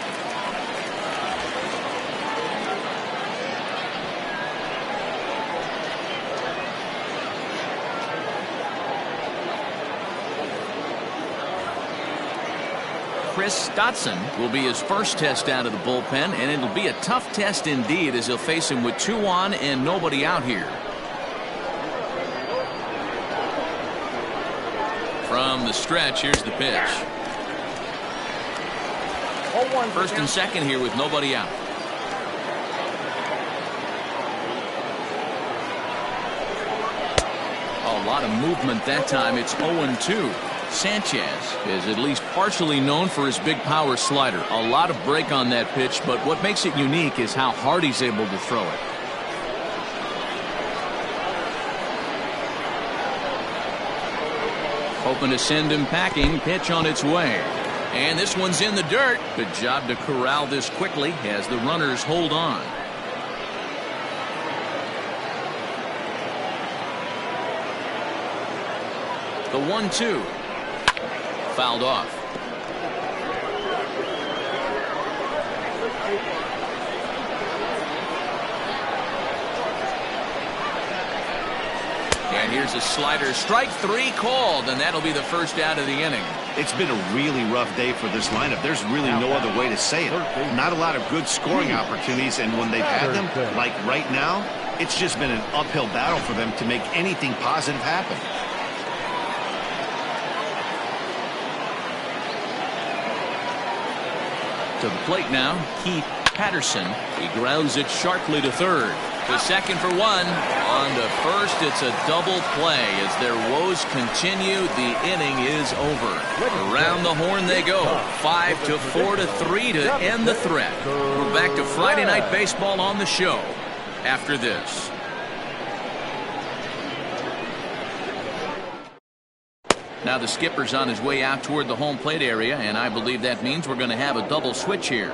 Speaker 1: Chris Stotson will be his first test out of the bullpen, and it'll be a tough test indeed as he'll face him with 2 on and nobody out here. From the stretch, here's the pitch. First and second here with nobody out. A lot of movement that time. It's 0-2. Sanchez is at least partially known for his big power slider. A lot of break on that pitch, but what makes it unique is how hard he's able to throw it. Hoping to send him packing. Pitch on its way. And this one's in the dirt. Good job to corral this quickly as the runners hold on. The 1-2. Fouled off. And here's a slider. Strike 3 called, and that'll be the first out of the inning.
Speaker 2: It's been a really rough day for this lineup. There's really no other way to say it. Not a lot of good scoring opportunities, and when they've had them, like right now, it's just been an uphill battle for them to make anything positive happen.
Speaker 1: To the plate now, Keith Patterson. He grounds it sharply to third. To second for 1. On to first, it's a double play. As their woes continue, the inning is over. Around the horn they go. 5-4-3 to end the threat. We're back to Friday Night Baseball on the show after this. Now the skipper's on his way out toward the home plate area, and I believe that means we're going to have a double switch here.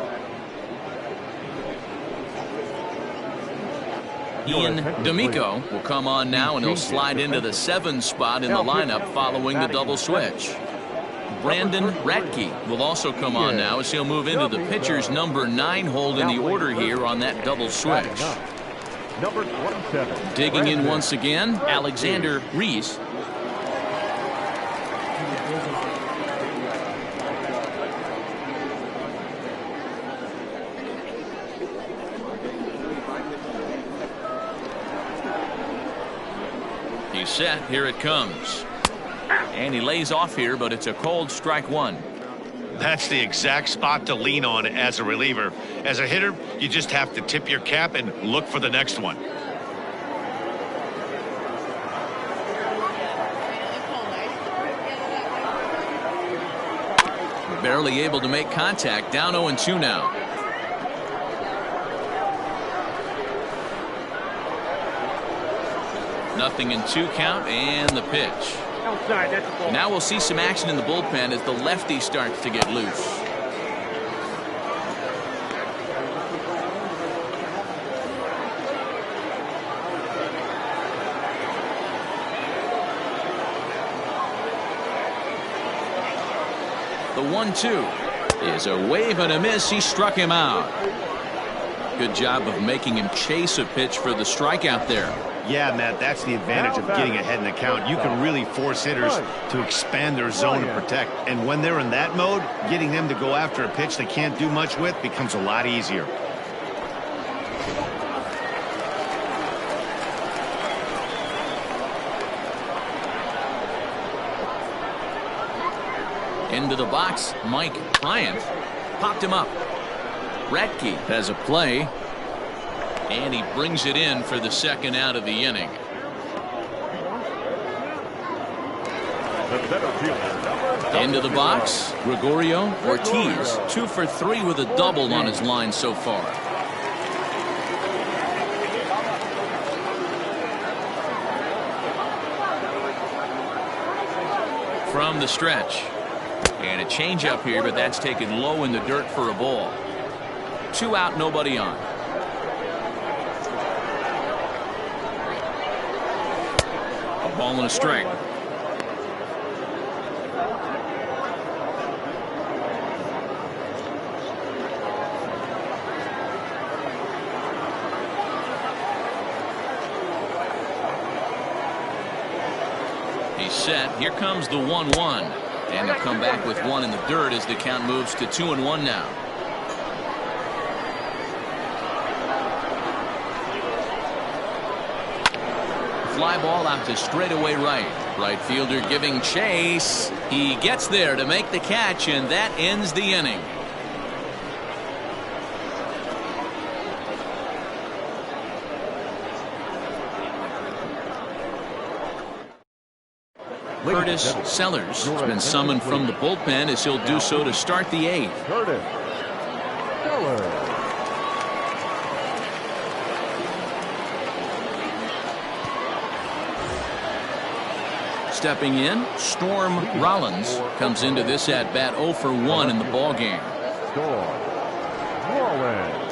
Speaker 1: Ian D'Amico will come on now, and he'll slide into the 7 spot in the lineup following the double switch. Brandon Ratke will also come on now as he'll move into the pitcher's number 9 hold in the order here on that double switch.
Speaker 4: Number 27.
Speaker 1: Digging in once again, Alexander Reese. He's set. Here it comes. And he lays off here, but it's a cold strike 1.
Speaker 2: That's the exact spot to lean on as a reliever. As a hitter, you just have to tip your cap and look for the next one.
Speaker 1: Barely able to make contact. Down 0-2 now. Nothing in 2 count, and the pitch.
Speaker 5: Outside, that's the ball.
Speaker 1: Now we'll see some action in the bullpen as the lefty starts to get loose. The 1-2 is a wave and a miss. He struck him out. Good job of making him chase a pitch for the strikeout there.
Speaker 2: Yeah, Matt, that's the advantage of getting ahead in the count. You can really force hitters to expand their zone and protect. And when they're in that mode, getting them to go after a pitch they can't do much with becomes a lot easier.
Speaker 1: Into the box, Mike Bryant popped him up. Ratke has a play. And he brings it in for the second out of the inning. Into the box, Gregorio Ortiz, 2 for 3 with a double on his line so far. From the stretch. And a changeup here, but that's taken low in the dirt for a ball. 2 out, nobody on. Ball and a strike. He's set. Here comes the 1-1. And they'll come back with one in the dirt as the count moves to 2-1 now. Fly ball out to straightaway right. Right fielder giving chase. He gets there to make the catch, and that ends the inning. Curtis Sellers has been summoned from the bullpen as he'll do so to start the 8th.
Speaker 4: Curtis Sellers.
Speaker 1: Stepping in, Storm Rollins comes into this at bat 0 for 1 in the ball game.
Speaker 4: Storm Rollins.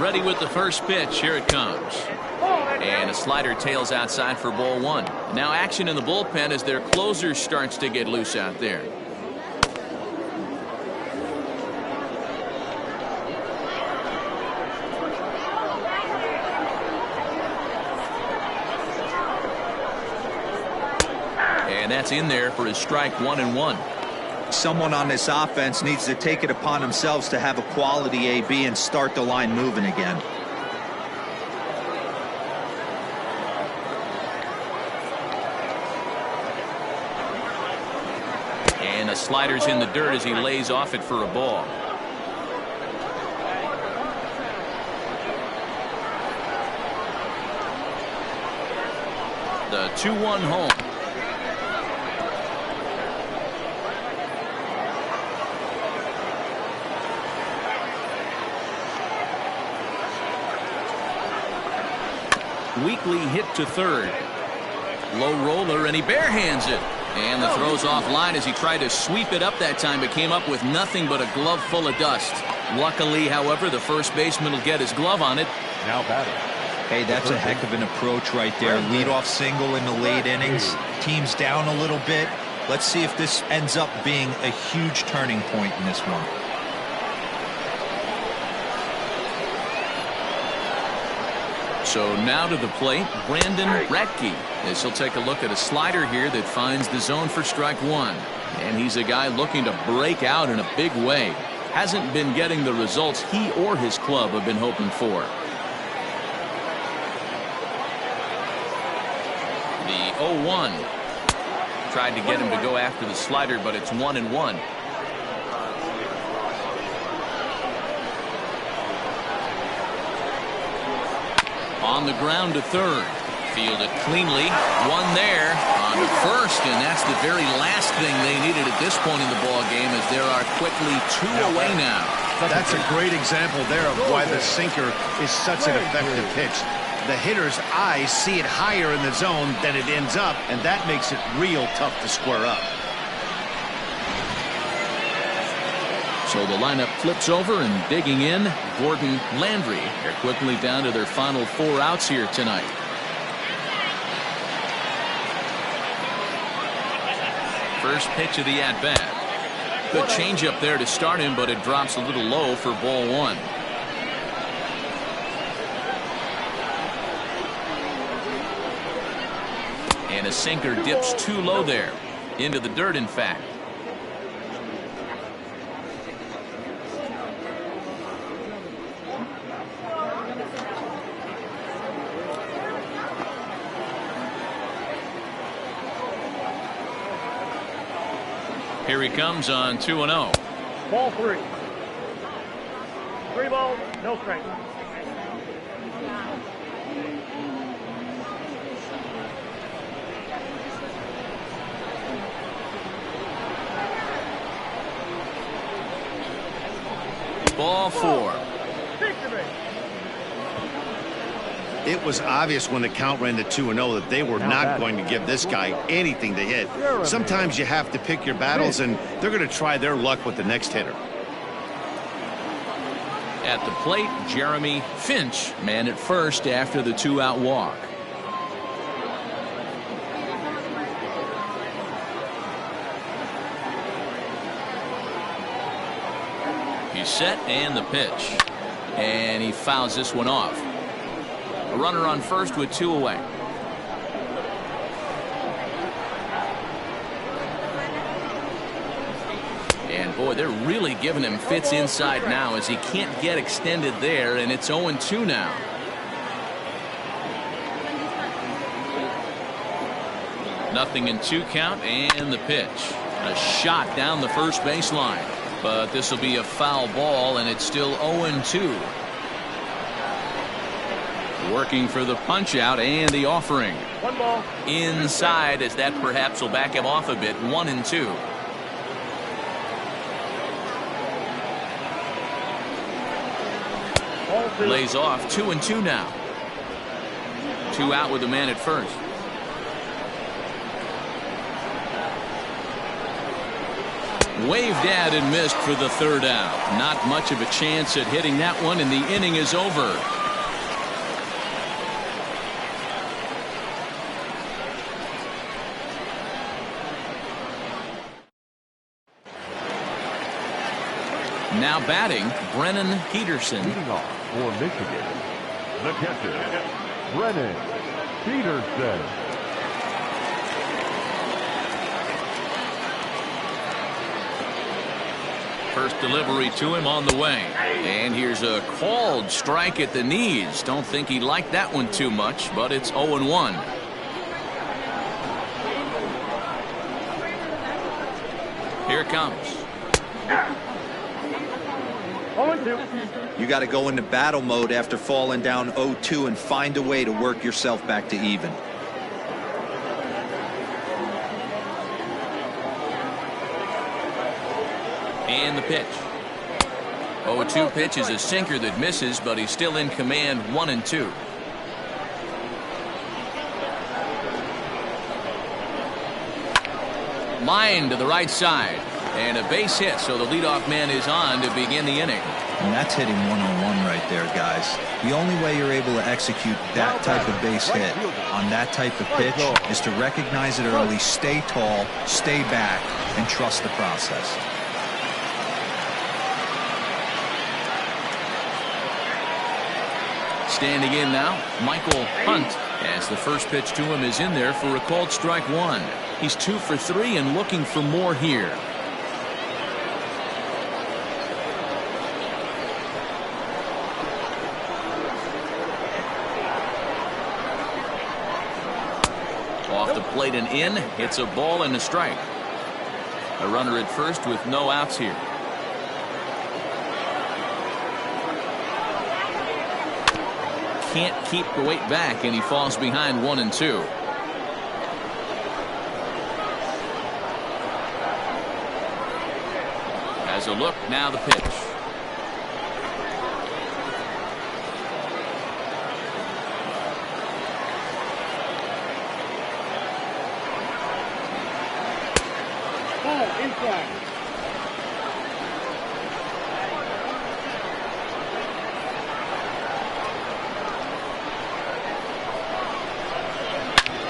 Speaker 1: Ready with the first pitch. Here it comes. And a slider tails outside for ball 1. Now action in the bullpen as their closer starts to get loose out there. And that's in there for his strike 1-1.
Speaker 3: Someone on this offense needs to take it upon themselves to have a quality AB and start the line moving again.
Speaker 1: And a slider's in the dirt as he lays off it for a ball. The 2-1 home. Weekly hit to third. Low roller, and he barehands it. And the throw's offline as he tried to sweep it up that time, but came up with nothing but a glove full of dust. Luckily, however, the first baseman will get his glove on it.
Speaker 4: Now batting.
Speaker 3: Hey, that's a heck of an approach right there. Leadoff single in the late innings. Team's down a little bit. Let's see if this ends up being a huge turning point in this one.
Speaker 1: So now to the plate, Brandon Ratke, as he'll take a look at a slider here that finds the zone for strike 1. And he's a guy looking to break out in a big way. Hasn't been getting the results he or his club have been hoping for. The 0-1. Tried to get him to go after the slider, but it's 1-1. On the ground to third. Fielded cleanly. One there on to first, and that's the very last thing they needed at this point in the ball game, as there are quickly 2 away now.
Speaker 2: That's a great example there of why the sinker is such an effective pitch. The hitter's eyes see it higher in the zone than it ends up, and that makes it real tough to square up.
Speaker 1: So the lineup flips over, and digging in, Gordon Landry. They're quickly down to their final 4 outs here tonight. First pitch of the at-bat. Good changeup there to start him, but it drops a little low for ball 1. And a sinker dips too low there. Into the dirt, in fact. Here he comes on 2-0.
Speaker 5: Ball 3. 3 balls, no strikes.
Speaker 1: Ball 4.
Speaker 2: It was obvious when the count ran to 2-0 that they were not going to give this guy anything to hit. Sometimes you have to pick your battles, and they're going to try their luck with the next hitter.
Speaker 1: At the plate, Jeremy Finch, man at first after the 2-out walk. He's set, and the pitch. And he fouls this one off. A runner on first with 2 away. Boy, they're really giving him fits inside now as he can't get extended there, and it's 0-2 now. Nothing in 2 count, and the pitch. A shot down the first baseline. But this will be a foul ball, and it's still 0-2. Working for the punch out and the offering.
Speaker 5: 1 ball.
Speaker 1: Inside, as that perhaps will back him off a bit. 1-2.
Speaker 5: Ball 2.
Speaker 1: Lays off. 2-2 now. 2 out with the man at first. Waved at and missed for the 3rd out. Not much of a chance at hitting that one, and the inning is over. Now batting, Brennan Peterson.
Speaker 4: Leading off for Michigan, the catcher, Brennan Peterson.
Speaker 1: First delivery to him on the way. And here's a called strike at the knees. Don't think he liked that one too much, but it's 0-1. Here it comes.
Speaker 5: 0-2.
Speaker 3: You got to go into battle mode after falling down 0-2 and find a way to work yourself back to even.
Speaker 1: And the pitch. 0-2 pitch is a sinker that misses, but he's still in command. 1-2. Line to the right side. And a base hit, so the leadoff man is on to begin the inning.
Speaker 3: And that's hitting 101 right there, guys. The only way you're able to execute that type of base hit on that type of pitch is to recognize it early, stay tall, stay back, and trust the process.
Speaker 1: Standing in now, Michael Hunt, as the first pitch to him is in there for a called strike 1. He's 2 for 3 and looking for more here. Off the plate and in. It's a ball and a strike. A runner at first with no outs here. Can't keep the weight back, and he falls behind 1-2. Has a look, now the pitch.
Speaker 5: Ball inside.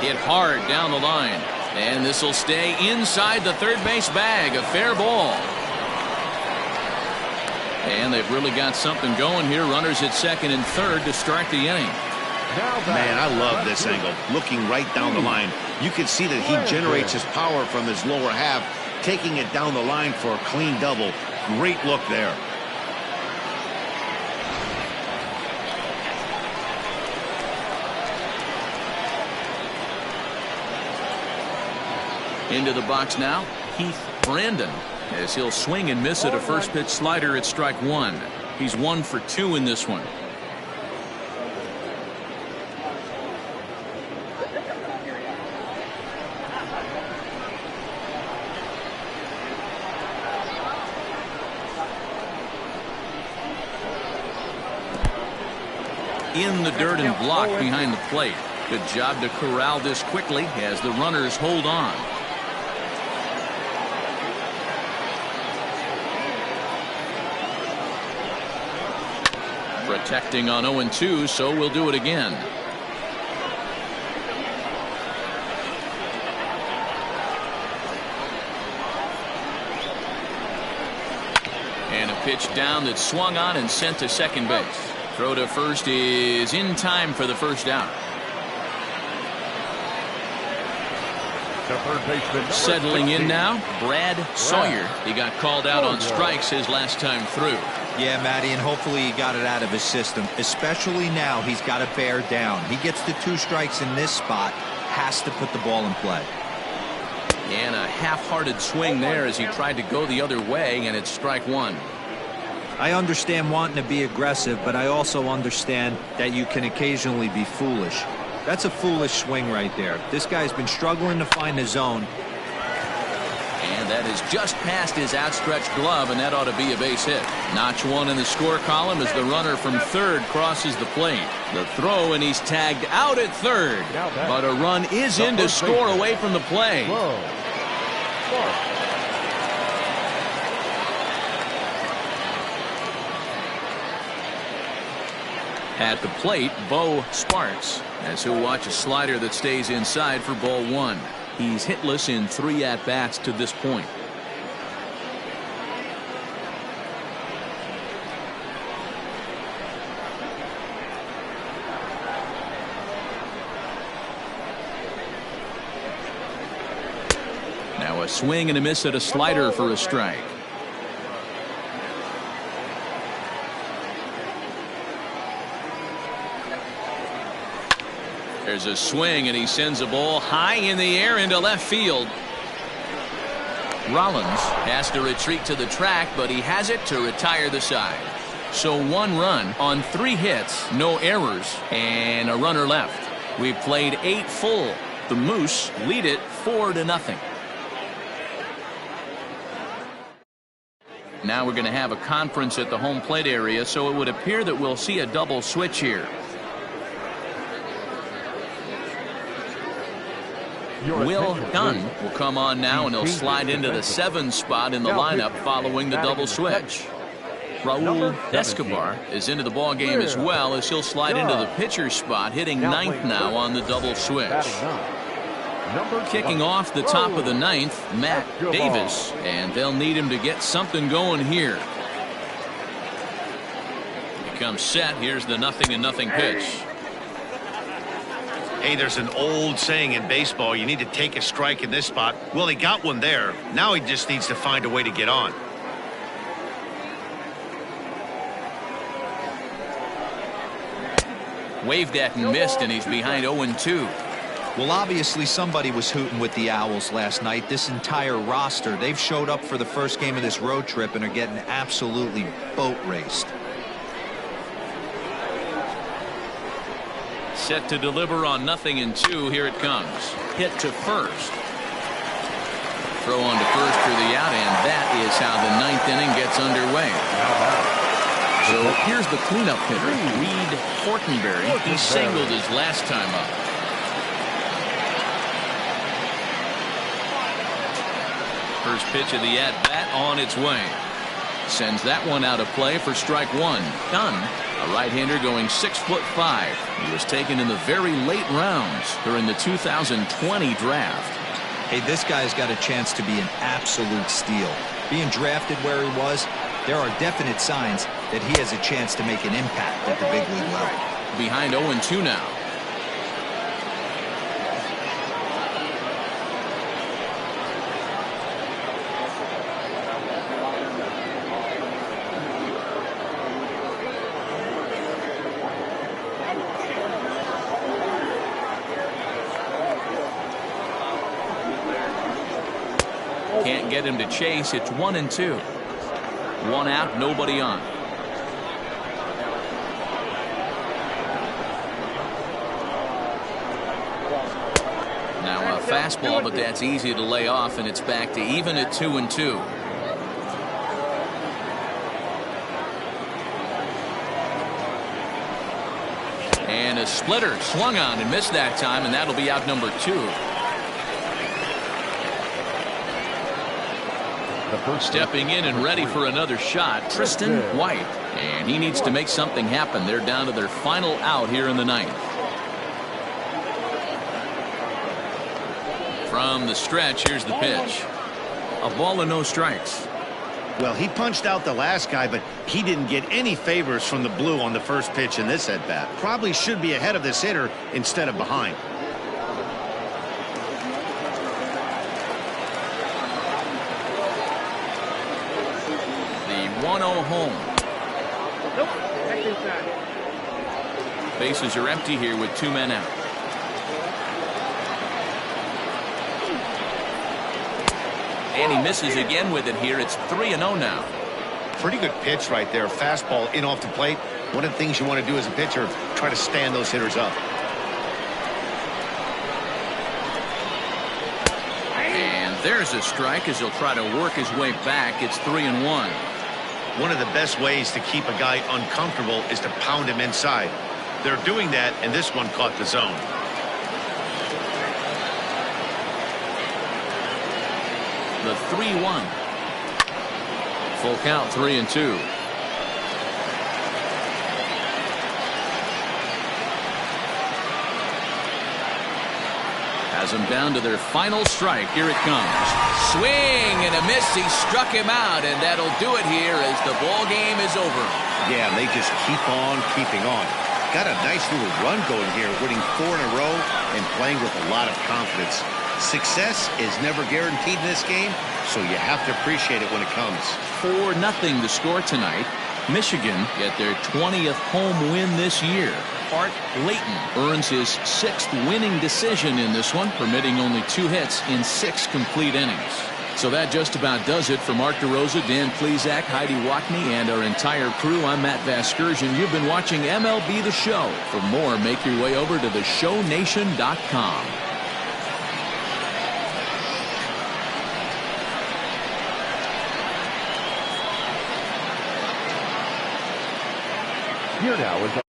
Speaker 1: Hit hard down the line, and this will stay inside the third base bag. A fair ball. And they've really got something going here. Runners at second and third to start the inning.
Speaker 2: Man, I love this angle. Looking right down the line. You can see that he generates his power from his lower half, taking it down the line for a clean double. Great look there.
Speaker 1: Into the box now, Keith Brandon, as he'll swing and miss at a first pitch slider at strike 1. He's 1 for 2 in this one. In the dirt and blocked behind the plate. Good job to corral this quickly as the runners hold on. Protecting on 0-2, so we'll do it again. And a pitch down that swung on and sent to second base. Throw to first is in time for the first out.
Speaker 4: The third baseman, number
Speaker 1: Settling
Speaker 4: 16.
Speaker 1: in now, Brad Sawyer. He got called out on strikes his last time through.
Speaker 3: Yeah, Matty, and hopefully he got it out of his system. Especially now, he's got to bear down. He gets the 2 strikes in this spot, has to put the ball in play.
Speaker 1: And a half-hearted swing there as he tried to go the other way, and it's strike 1.
Speaker 3: I understand wanting to be aggressive, but I also understand that you can occasionally be foolish. That's a foolish swing right there. This guy's been struggling to find the zone.
Speaker 1: And that is just past his outstretched glove, and that ought to be a base hit. Notch 1 in the score column as the runner from third crosses the plate. The throw, and he's tagged out at third. But a run is in to score away from the play. At the plate, Bo Sparks, as he'll watch a slider that stays inside for ball 1. He's hitless in 3 at-bats to this point. Now a swing and a miss at a slider for a strike. There's a swing, and he sends a ball high in the air into left field. Rollins has to retreat to the track, but he has it to retire the side. So 1 run on 3 hits, no errors, and a runner left. We've played 8 full. The Moose lead it 4-0. Now we're going to have a conference at the home plate area, so it would appear that we'll see a double switch here. Will Dunn will come on now, and he'll slide into the 7 spot in the lineup following the double switch. Raul Escobar is into the ball game as well, as he'll slide into the pitcher spot, hitting 9th now on the double switch. Kicking off the top of the 9th, Matt Davis, and they'll need him to get something going here. He comes set. Here's the 0-0 pitch.
Speaker 2: Hey, there's an old saying in baseball, you need to take a strike in this spot. Well, he got one there. Now he just needs to find a way to get on.
Speaker 1: Waved at and missed, and he's behind 0-2.
Speaker 3: Well, obviously somebody was hooting with the Owls last night. This entire roster, they've showed up for the first game of this road trip and are getting absolutely boat raced.
Speaker 1: Set to deliver on 0-2. Here it comes. Hit to first. Throw on to first for the out, and that is how the 9th inning gets underway. So here's the cleanup hitter, Reed Fortenberry. He singled his last time up. First pitch of the at-bat on its way. Sends that one out of play for strike 1. Dunn, a right-hander going 6'5". He was taken in the very late rounds during the 2020 draft.
Speaker 3: Hey, this guy's got a chance to be an absolute steal. Being drafted where he was, there are definite signs that he has a chance to make an impact at the big league level.
Speaker 1: Behind 0-2 now. Can't get him to chase. It's 1-2. 1 out, nobody on. Now a fastball, but that's easy to lay off, and it's back to even at 2-2. And a splitter swung on and missed that time, and that'll be out number 2. Stepping in and ready for another shot, Tristan White. And he needs to make something happen. They're down to their final out here in the 9th. From the stretch, here's the pitch. A ball and no strikes.
Speaker 2: Well, he punched out the last guy, but he didn't get any favors from the blue on the first pitch in this at-bat. Probably should be ahead of this hitter instead of behind.
Speaker 1: 1-0 home.
Speaker 5: Nope. Back inside.
Speaker 1: Bases are empty here with 2 men out. And he misses again with it here. It's 3-0 now.
Speaker 2: Pretty good pitch right there. Fastball in off the plate. One of the things you want to do as a pitcher, try to stand those hitters up.
Speaker 1: And there's a strike as he'll try to work his way back. It's 3-1.
Speaker 2: One of the best ways to keep a guy uncomfortable is to pound him inside. They're doing that, and this one caught the zone.
Speaker 1: The 3-1. Full count, 3-2. Has them down to their final strike. Here it comes. Swing and a miss. He struck him out, and that'll do it here as the ball game is over.
Speaker 2: Yeah, they just keep on keeping on. Got a nice little run going here, winning 4 in a row and playing with a lot of confidence. Success is never guaranteed in this game, so you have to appreciate it when it comes.
Speaker 1: 4-0 to score tonight. Michigan get their 20th home win this year. Art Layton earns his 6th winning decision in this one, permitting only 2 hits in 6 complete innings. So that just about does it for Mark DeRosa, Dan Plesac, Heidi Watney, and our entire crew. I'm Matt Vasgersian. You've been watching MLB The Show. For more, make your way over to theshownation.com.
Speaker 4: Here now is